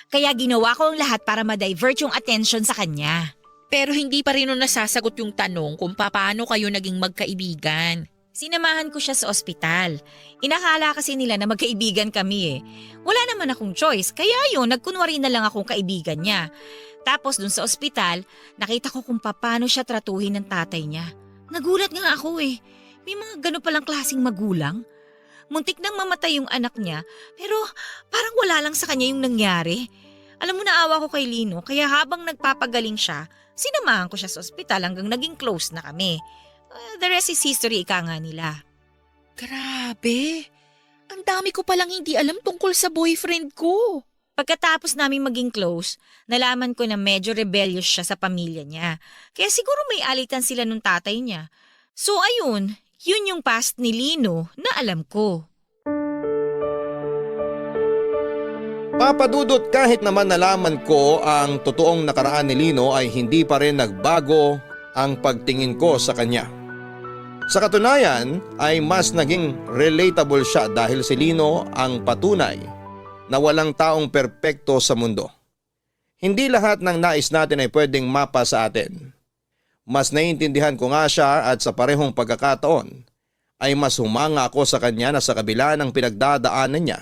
Kaya ginawa ko ang lahat para ma-divert yung attention sa kanya. Pero hindi pa rin nasasagot yung tanong kung paano kayo naging magkaibigan. Sinamahan ko siya sa ospital. Inakala kasi nila na magkaibigan kami eh. Wala naman akong choice, kaya yun, nagkunwari na lang akong kaibigan niya. Tapos dun sa ospital, nakita ko kung paano siya tratuhin ng tatay niya. Nagulat nga ako eh. May mga gano'n palang klaseng magulang. Muntik nang mamatay yung anak niya, pero parang wala lang sa kanya yung nangyari. Alam mo, naawa ko kay Lino, kaya habang nagpapagaling siya, sinamahan ko siya sa ospital hanggang naging close na kami. The rest is history, ika nga nila. Grabe! Ang dami ko palang hindi alam tungkol sa boyfriend ko. Pagkatapos namin maging close, nalaman ko na medyo rebellious siya sa pamilya niya. Kaya siguro may alitan sila nung tatay niya. So ayun, yun yung past ni Lino na alam ko. Papadudot, kahit naman nalaman ko ang totoong nakaraan ni Lino ay hindi pa rin nagbago ang pagtingin ko sa kanya. Sa katunayan ay mas naging relatable siya dahil si Lino ang patunay na walang taong perpekto sa mundo. Hindi lahat ng nais natin ay pwedeng mapa sa atin. Mas naiintindihan ko nga siya at sa parehong pagkakataon ay mas humanga ako sa kanya na sa kabila ng pinagdadaanan niya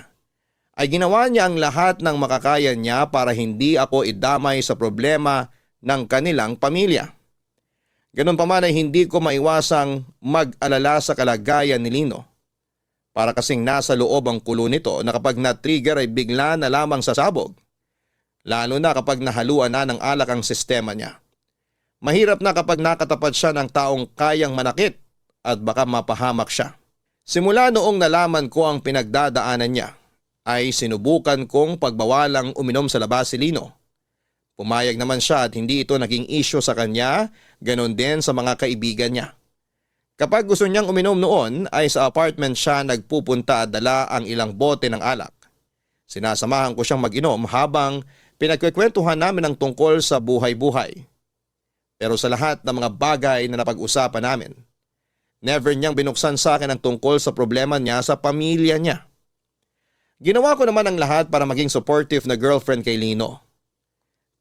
ay ginawa niya ang lahat ng makakaya niya para hindi ako idamay sa problema ng kanilang pamilya. Ganun pa man ay hindi ko maiwasang mag-alala sa kalagayan ni Lino. Para kasing nasa loob ang kulo nito na kapag na-trigger ay bigla na lamang sasabog. Lalo na kapag nahaluan na ng alak ang sistema niya. Mahirap na kapag nakatapat siya ng taong kayang manakit at baka mapahamak siya. Simula noong nalaman ko ang pinagdadaanan niya, ay sinubukan kong pagbawalang uminom sa labas si Lino. Pumayag naman siya at hindi ito naging issue sa kanya, ganon din sa mga kaibigan niya. Kapag gusto niyang uminom noon ay sa apartment siya nagpupunta at dala ang ilang bote ng alak. Sinasamahan ko siyang mag-inom habang pinagkikwentuhan namin ang tungkol sa buhay-buhay. Pero sa lahat ng mga bagay na napag-usapan namin, never niyang binuksan sa akin ang tungkol sa problema niya sa pamilya niya. Ginawa ko naman ang lahat para maging supportive na girlfriend kay Lino.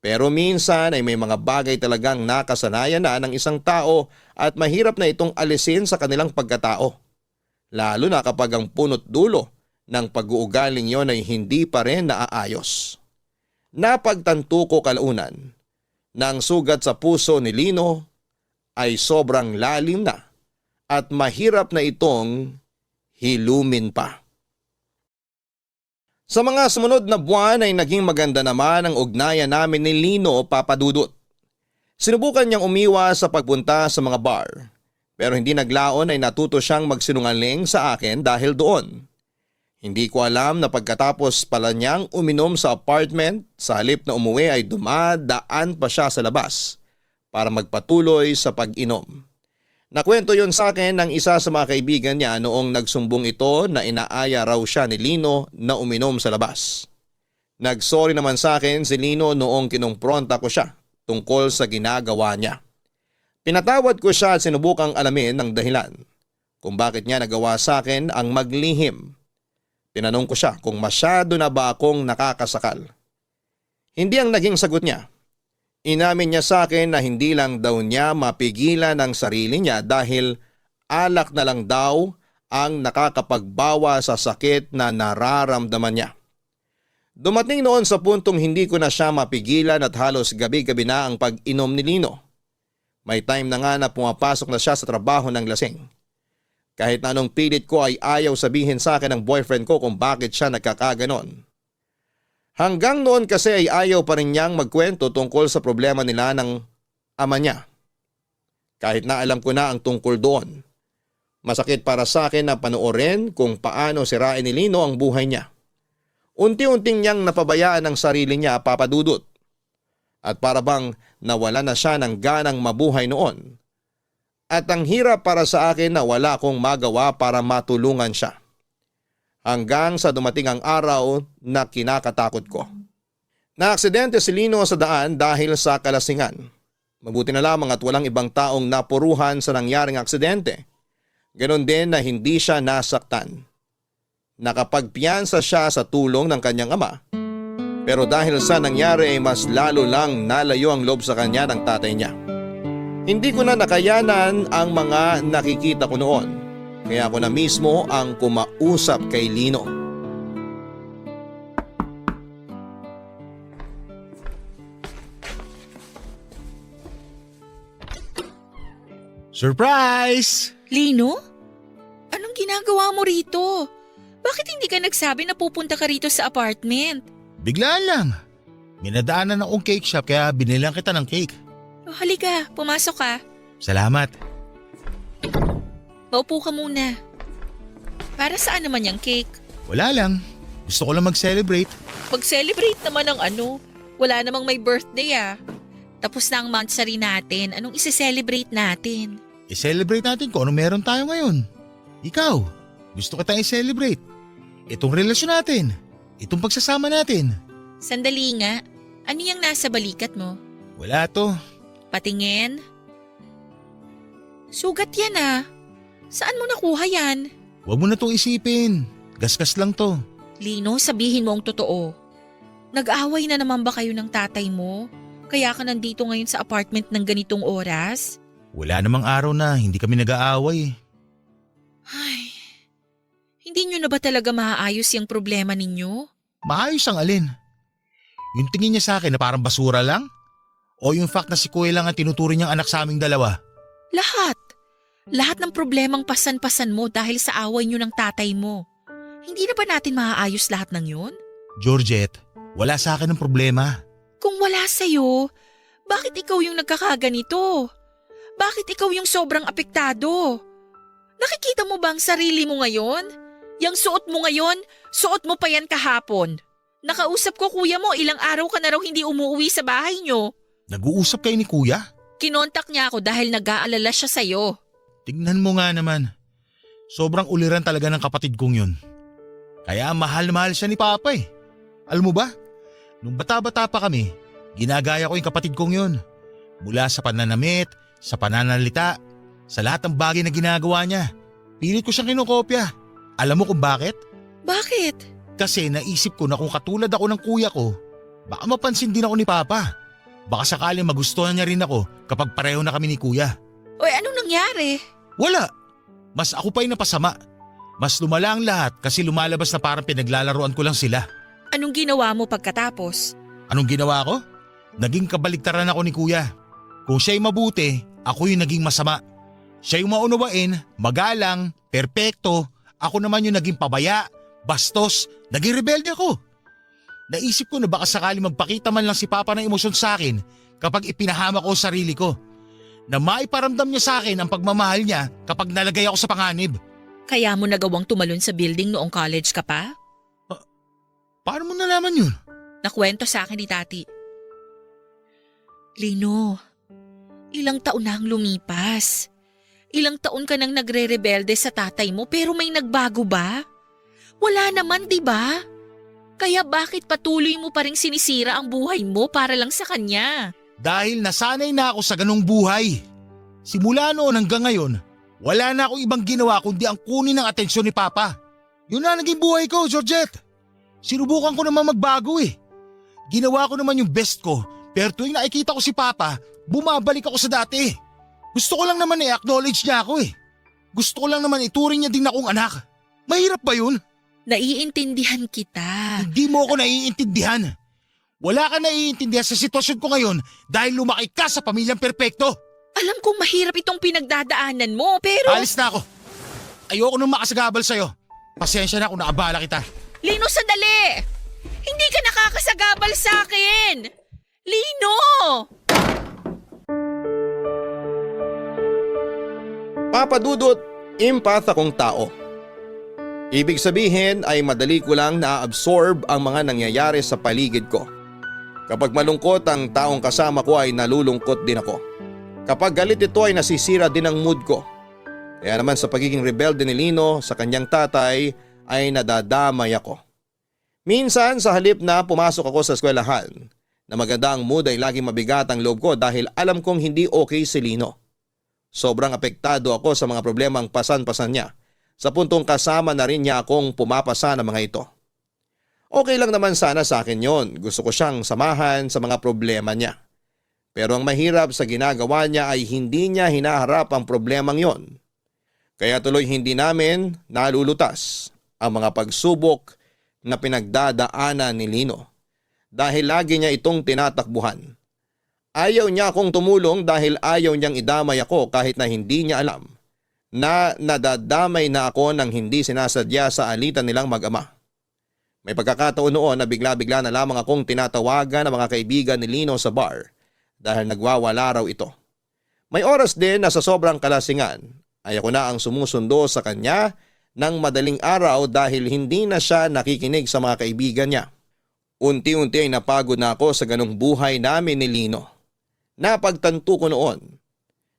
Pero minsan ay may mga bagay talagang nakasanayan na ng isang tao at mahirap na itong alisin sa kanilang pagkatao. Lalo na kapag ang punot dulo ng pag-uugaling yon ay hindi pa rin naaayos. Napagtanto ko kalaunan na ang sugat sa puso ni Lino ay sobrang lalim na at mahirap na itong hilumin pa. Sa mga sumunod na buwan ay naging maganda naman ang ugnayan namin ni Lino Papadudot. Sinubukan niyang umiwas sa pagpunta sa mga bar, pero hindi naglaon ay natuto siyang magsinungaling sa akin dahil doon. Hindi ko alam na pagkatapos pala niyang uminom sa apartment, sa halip na umuwi ay dumadaan pa siya sa labas para magpatuloy sa pag-inom. Nakwento yon sa akin ng isa sa mga kaibigan niya noong nagsumbong ito na inaaya raw siya ni Lino na uminom sa labas. Nagsorry naman sa akin si Lino noong kinumpronta ko siya tungkol sa ginagawa niya. Pinatawad ko siya at sinubukang alamin ng dahilan kung bakit niya nagawa sa akin ang maglihim. Tinanong ko siya kung masyado na ba akong nakakasakal. Hindi ang naging sagot niya. Inamin niya sa akin na hindi lang daw niya mapigilan ang sarili niya dahil alak na lang daw ang nakakapagbawa sa sakit na nararamdaman niya. Dumating noon sa puntong hindi ko na siya mapigilan at halos gabi-gabi na ang pag-inom ni Lino. May time na nga na pumapasok na siya sa trabaho ng lasing. Kahit na anong pilit ko ay ayaw sabihin sa akin ng boyfriend ko kung bakit siya nagkakaganon. Hanggang noon kasi ay ayaw pa rin niyang magkwento tungkol sa problema nila ng ama niya. Kahit na alam ko na ang tungkol doon. Masakit para sa akin na panoorin kung paano sirain ni Lino ang buhay niya. Unti-unting niyang napabayaan ang sarili niya, Papadudot. At para bang nawala na siya ng ganang mabuhay noon. At ang hirap para sa akin na wala akong magawa para matulungan siya. Hanggang sa dumating ang araw na kinakatakot ko. Naaksidente si Lino sa daan dahil sa kalasingan. Mabuti na lamang at walang ibang taong napuruhan sa nangyaring aksidente. Ganon din na hindi siya nasaktan. Nakapagpiyansa siya sa tulong ng kanyang ama. Pero dahil sa nangyari ay mas lalo lang nalayo ang loob sa kanya ng tatay niya. Hindi ko na nakayanan ang mga nakikita ko noon. Kaya ako na mismo ang kumausap kay Lino. Surprise! Lino? Anong ginagawa mo rito? Bakit hindi ka nagsabi na pupunta ka rito sa apartment? Biglaan lang. Minadaanan akong cake shop kaya binilang kita ng cake. Oh, halika, pumasok ka. Salamat. Maupo ka muna. Para saan naman yung cake? Wala lang. Gusto ko lang mag-celebrate. Mag-celebrate naman ng ano? Wala namang may birthday ah. Tapos na ang monthsary natin. Anong isi-celebrate natin? I-celebrate natin kung ano meron tayo ngayon. Ikaw, gusto kitang i-celebrate. Itong relasyon natin. Itong pagsasama natin. Sandali nga. Ano yung nasa balikat mo? Wala to. Patingin? Sugat yan ah. Saan mo nakuha yan? Huwag mo na itong isipin. Gasgas lang to. Lino, sabihin mo ang totoo. Nag-away na naman ba kayo ng tatay mo? Kaya ka nandito ngayon sa apartment ng ganitong oras? Wala namang araw na hindi kami nag-aaway. Ay, hindi nyo na ba talaga maaayos yung problema ninyo? Maayos ang alin? Yung tingin niya sa akin na parang basura lang? O yung fact na si Kuya lang ang tinuturing niyang anak sa aming dalawa? Lahat. Lahat ng problemang pasan-pasan mo dahil sa away nyo ng tatay mo. Hindi na ba natin maaayos lahat ng yun? Georgette, wala sa akin ang problema. Kung wala sa'yo, bakit ikaw yung nagkakaganito? Bakit ikaw yung sobrang apektado? Nakikita mo ba ang sarili mo ngayon? Yang suot mo ngayon, suot mo pa yan kahapon. Nakausap ko kuya mo, ilang araw ka na raw hindi umuwi sa bahay nyo. Nag-uusap kayo ni Kuya? Kinontak niya ako dahil nag-aalala siya sa'yo. Tignan mo nga naman. Sobrang uliran talaga ng kapatid kong yun. Kaya mahal na mahal siya ni Papa eh. Alam mo ba? Nung bata-bata pa kami, ginagaya ko yung kapatid kong yun. Mula sa pananamit, sa pananalita, sa lahat ng bagay na ginagawa niya. Pilit ko siyang kinokopya. Alam mo kung bakit? Bakit? Kasi naisip ko na kung katulad ako ng kuya ko, baka mapansin din ako ni Papa. Baka sakaling magustuhan niya rin ako kapag pareho na kami ni Kuya. Oy, anong nangyari? Wala. Mas ako pa yung napasama. Mas lumala ang lahat kasi lumalabas na parang pinaglalaroan ko lang sila. Anong ginawa mo pagkatapos? Anong ginawa ko? Naging kabaligtaran ako ni Kuya. Kung siya'y mabuti, ako yung naging masama. Siya yung maunawain, magalang, perpekto. Ako naman yung naging pabaya, Bastos, naging rebelde ako. Naisip ko na baka sakali magpakita man lang si Papa ng emosyon sa akin kapag ipinahama ko ang sarili ko. Na maiparamdam niya sa akin ang pagmamahal niya kapag nalagay ako sa panganib. Kaya mo nagawang tumalon sa building noong college ka pa? Paano mo nalaman yun? Nakwento sa akin ni Tati. Lino, ilang taon na ang lumipas. Ilang taon ka nang nagre-rebelde sa tatay mo pero may nagbago ba? Wala naman, di ba? Kaya bakit patuloy mo pa ring sinisira ang buhay mo para lang sa kanya? Dahil nasanay na ako sa ganong buhay. Simula noon hanggang ngayon, wala na akong ibang ginawa kundi ang kunin ng atensyon ni Papa. Yun na naging buhay ko, Georgette. Sinubukan ko naman magbago eh. Ginawa ko naman yung best ko, pero tuwing nakikita ko si Papa, bumabalik ako sa dati. Gusto ko lang naman i-acknowledge niya ako eh. Gusto ko lang naman ituring niya din akong anak. Mahirap ba yun? Naiintindihan kita. Hindi mo ako naiintindihan. Wala ka naiintindihan sa sitwasyon ko ngayon dahil lumaki ka sa pamilyang perpekto. Alam kong mahirap itong pinagdadaanan mo, pero… Alis na ako. Ayoko nang makasagabal sa'yo. Pasensya na kung naabala kita. Lino, sandali! Hindi ka nakakasagabal sa akin! Lino! Papa Dudut, empath akong tao. Ibig sabihin ay madali ko lang na-absorb ang mga nangyayari sa paligid ko. Kapag malungkot ang taong kasama ko ay nalulungkot din ako. Kapag galit ito ay nasisira din ang mood ko. Kaya naman sa pagiging rebelde ni Lino sa kanyang tatay ay nadadamay ako. Minsan sa halip na pumasok ako sa eskwelahan, na maganda ang mood ay laging mabigat ang loob ko dahil alam kong hindi okay si Lino. Sobrang apektado ako sa mga problemang pasan-pasan niya. Sa puntong kasama na rin niya akong pumapasa ng mga ito. Okay lang naman sana sa akin yon. Gusto ko siyang samahan sa mga problema niya. Pero ang mahirap sa ginagawa niya ay hindi niya hinaharap ang problemang yon. Kaya tuloy hindi namin nalulutas ang mga pagsubok na pinagdadaanan ni Lino. Dahil lagi niya itong tinatakbuhan. Ayaw niya akong tumulong dahil ayaw niyang idamay ako kahit na hindi niya alam na nadadamay na ako nang hindi sinasadya sa alitan nilang mag-ama. May pagkakataon noon na bigla-bigla na lamang akong tinatawagan ng mga kaibigan ni Lino sa bar dahil nagwawala raw ito. May oras din na sa sobrang kalasingan ay ako na ang sumusundo sa kanya ng madaling araw dahil hindi na siya nakikinig sa mga kaibigan niya. Unti-unti ay napagod na ako sa ganong buhay namin ni Lino. Napagtanto ko noon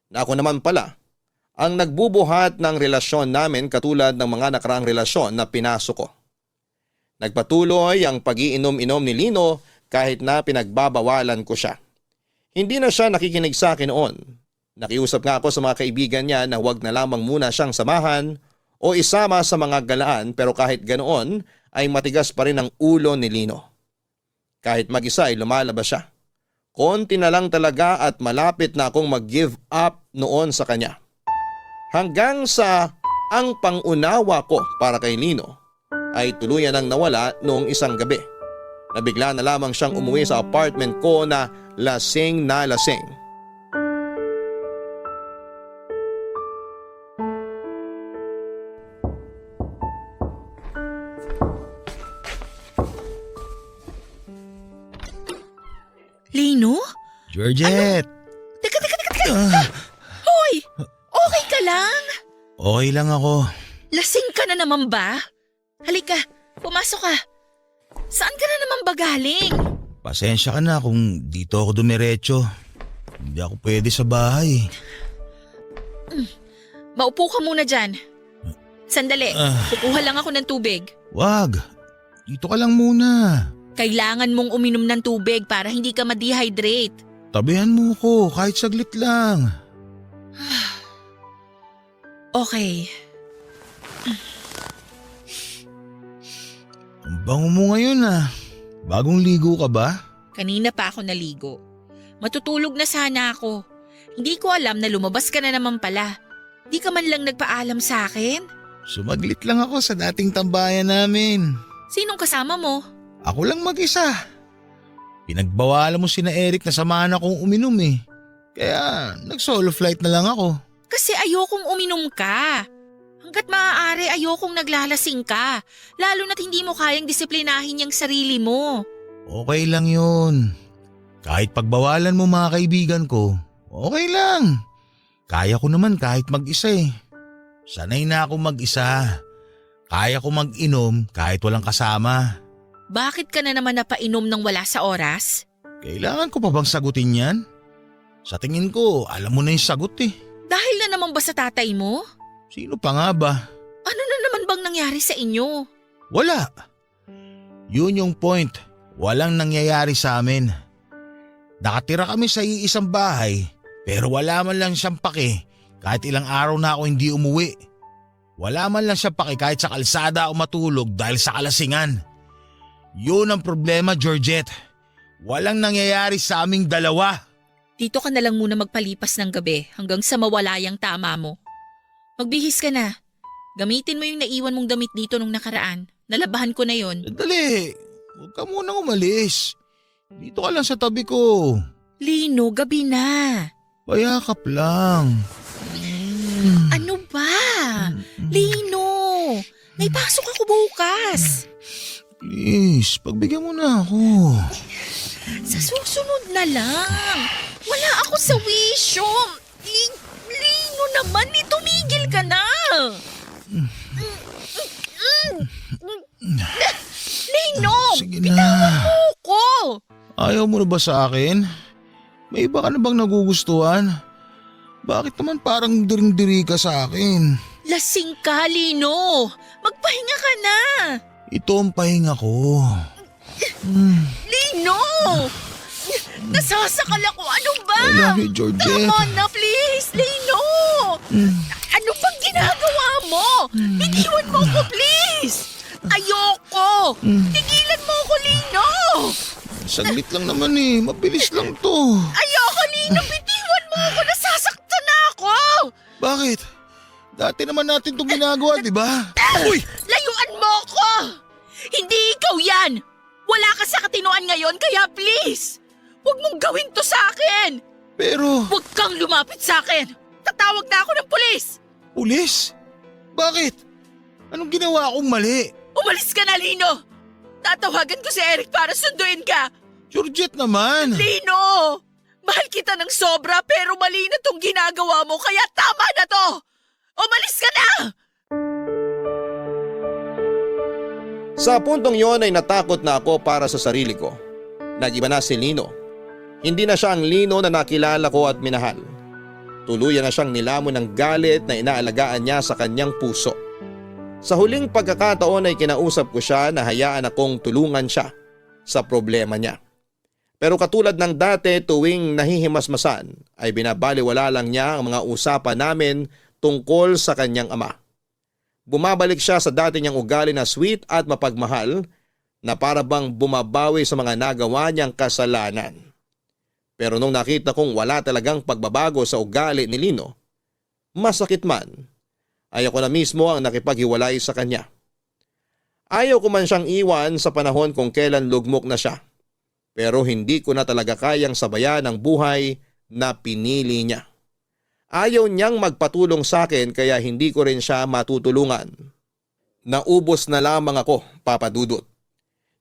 na ako naman pala ang nagbubuhat ng relasyon namin katulad ng mga nakaraang relasyon na pinasok ko. Nagpatuloy ang pag-iinom-inom ni Lino kahit na pinagbabawalan ko siya. Hindi na siya nakikinig sa akin noon. Nakiusap nga ako sa mga kaibigan niya na huwag na lamang muna siyang samahan o isama sa mga galaan pero kahit ganoon ay matigas pa rin ang ulo ni Lino. Kahit mag-isa ay lumalabas siya. Konti na lang talaga at malapit na akong mag-give up noon sa kanya. Hanggang sa ang pangunawa ko para kay Lino ay tuluyan ang nawala noong isang gabi. Nabigla na lamang siyang umuwi sa apartment ko na lasing na lasing. Lino? Georgette! Teka. Hoy! Okay ka lang? Okay lang ako. Lasing ka na naman ba? Halika, pumasok ka. Saan ka na naman ba galing? Pasensya ka na kung dito ako dumiretso. Hindi ako pwede sa bahay. Maupo ka muna dyan. Sandali, kukuha lang ako ng tubig. Wag, dito ka lang muna. Kailangan mong uminom ng tubig para hindi ka ma-dehydrate. Tabihan mo ko kahit saglit lang. Okay. Ang bango mo ngayon ah. Bagong ligo ka ba? Kanina pa ako naligo. Matutulog na sana ako. Hindi ko alam na lumabas ka na naman pala. Di ka man lang nagpaalam sa akin? Sumaglit lang ako sa dating tambayan namin. Sinong kasama mo? Ako lang mag-isa. Pinagbawalan mo sina Eric na samahan akong uminom eh. Kaya nag-solo flight na lang ako. Kasi ayokong uminom ka. Hanggat maaari ayokong naglalasing ka. Lalo na't hindi mo kayang disiplinahin yung sarili mo. Okay lang yun. Kahit pagbawalan mo mga kaibigan ko, okay lang. Kaya ko naman kahit mag-isa eh. Sanay na ako mag-isa. Kaya ko mag-inom kahit walang kasama. Bakit ka na naman napainom ng wala sa oras? Kailangan ko pa bang sagutin yan? Sa tingin ko, alam mo na yung sagot eh. Dahil na naman ba sa tatay mo? Sino pa nga ba? Ano na naman bang nangyari sa inyo? Wala. Yun yung point. Walang nangyayari sa amin. Nakatira kami sa iisang bahay pero wala man lang siyang pake kahit ilang araw na ako hindi umuwi. Wala man lang siyang pake kahit sa kalsada ako matulog dahil sa kalasingan. Yun ang problema, Georgette. Walang nangyayari sa aming dalawa. Dito ka na lang muna magpalipas ng gabi hanggang sa mawala yung tama mo. Magbihis ka na. Gamitin mo yung naiwan mong damit dito nung nakaraan. Nalabahan ko na yon. Dali, huwag ka munang umalis. Dito ka lang sa tabi ko. Lino, gabi na. Payakap lang. Ano ba? Lino, may pasok ako bukas. Please, pagbigyan mo na ako. Sa susunod na lang. Wala ako sa wisyo. Lino naman, tumigil ka na. Lino, Sige na. bitawan mo ko. Ayaw mo na ba sa akin? May iba ka na bang nagugustuhan? Bakit naman parang diring-diri ka sa akin? Lasing ka, Lino. Magpahinga ka na. Ito ang pahinga ko. Lino! Nasasakal ako. Ano ba? I love you, Georgette. Tama na, please, Lino. Ano bang ginagawa mo? Bitiwan mo ko, please. Ayoko. Tigilan mo ko, Lino. Saglit lang naman eh. Mabilis lang to. Ayoko, Lino. Bitiwan mo ko. Nasasaktan na ako. Bakit? Dati naman natin itong ginagawa, di ba? Uy! Layuan mo ko. Hindi ikaw yan. Wala ka sa katinoan ngayon, kaya please. Huwag mong gawin to sa akin. Pero… Huwag kang lumapit sa akin. Tatawag na ako ng pulis. Pulis? Bakit? Anong ginawa akong mali? Umalis ka na, Lino. Tatawagan ko si Eric para sunduin ka. Georgette naman. Lino! Mahal kita ng sobra pero mali na tong ginagawa mo kaya tama na to. Umalis ka na! Sa puntong yon ay natakot na ako para sa sarili ko. Nag-iba na si Lino. Hindi na siya ang Lino na nakilala ko at minahal. Tuluyan na siyang nilamon ng galit na inaalagaan niya sa kanyang puso. Sa huling pagkakataon ay kinausap ko siya na hayaan akong tulungan siya sa problema niya. Pero katulad ng dati tuwing nahihimasmasan ay binabaliwala lang niya ang mga usapan namin tungkol sa kanyang ama. Bumabalik siya sa dati niyang ugali na sweet at mapagmahal na para bang bumabawi sa mga nagawa niyang kasalanan. Pero nung nakita kong wala talagang pagbabago sa ugali ni Lino, masakit man, ay ako na mismo ang nakipaghiwalay sa kanya. Ayaw ko man siyang iwan sa panahon kung kailan lugmok na siya. Pero hindi ko na talaga kayang sabayan ang buhay na pinili niya. Ayaw niyang magpatulong sa akin kaya hindi ko rin siya matutulungan. Naubos na lamang ako, Papa Dudut.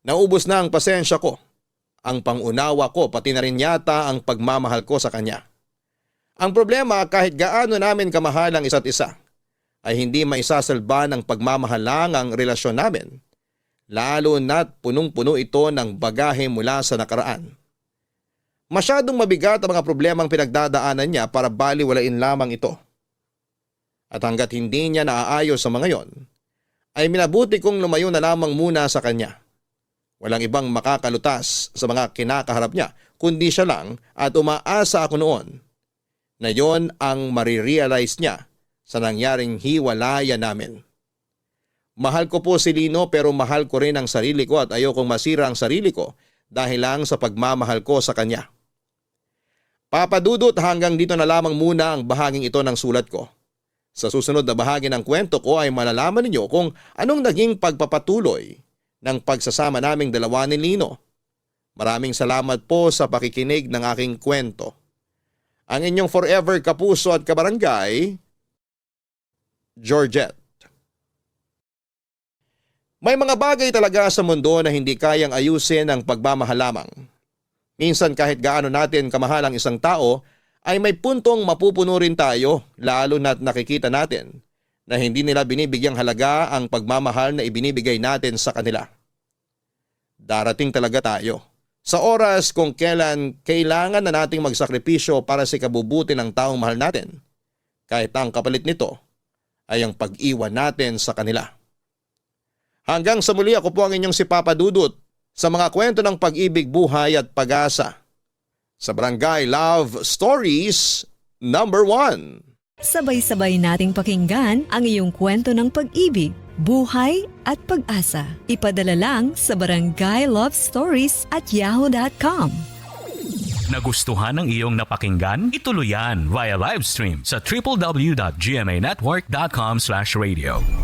Naubos na ang pasensya ko, ang pangunawa ko pati na rin yata ang pagmamahal ko sa kanya. Ang problema kahit gaano namin kamahal ang isa't isa, ay hindi maisasalba ng pagmamahal ang relasyon namin. Lalo na't punong-puno ito ng bagahe mula sa nakaraan. Masyadong mabigat ang mga problemang pinagdadaanan niya para baliwalain lamang ito. At hanggat hindi niya naaayos sa mga yon, ay minabuti kong lumayo na lamang muna sa kanya. Walang ibang makakalutas sa mga kinakaharap niya, kundi siya lang at umaasa ako noon na yon ang marirealize niya sa nangyaring hiwalayan namin. Mahal ko po si Lino pero mahal ko rin ang sarili ko at ayokong masira ang sarili ko dahil lang sa pagmamahal ko sa kanya. Papa Dudut, hanggang dito na lamang muna ang bahaging ito ng sulat ko. Sa susunod na bahagi ng kwento ko ay malalaman ninyo kung anong naging pagpapatuloy ng pagsasama naming dalawa ni Lino. Maraming salamat po sa pakikinig ng aking kwento. Ang inyong forever kapuso at kabarangay, Georgette. May mga bagay talaga sa mundo na hindi kayang ayusin ng pagmamahal lamang. Minsan kahit gaano natin kamahal ang isang tao, ay may puntong mapupuno rin tayo lalo na't nakikita natin na hindi nila binibigyang halaga ang pagmamahal na ibinibigay natin sa kanila. Darating talaga tayo sa oras kung kailan kailangan na nating magsakripisyo para sa ikabubuti ng taong mahal natin, kahit ang kapalit nito ay ang pag-iwan natin sa kanila. Hanggang sa muli, ako po ang inyong si Papa Dudut sa mga kwento ng pag-ibig, buhay at pag-asa sa Barangay Love Stories number 1. Sabay-sabay nating pakinggan ang iyong kwento ng pag-ibig, buhay at pag-asa. Ipadala lang sa barangaylovestories@yahoo.com. Nagustuhan ng iyong napakinggan? Ituloy yan via live stream sa www.gmanetwork.com/radio.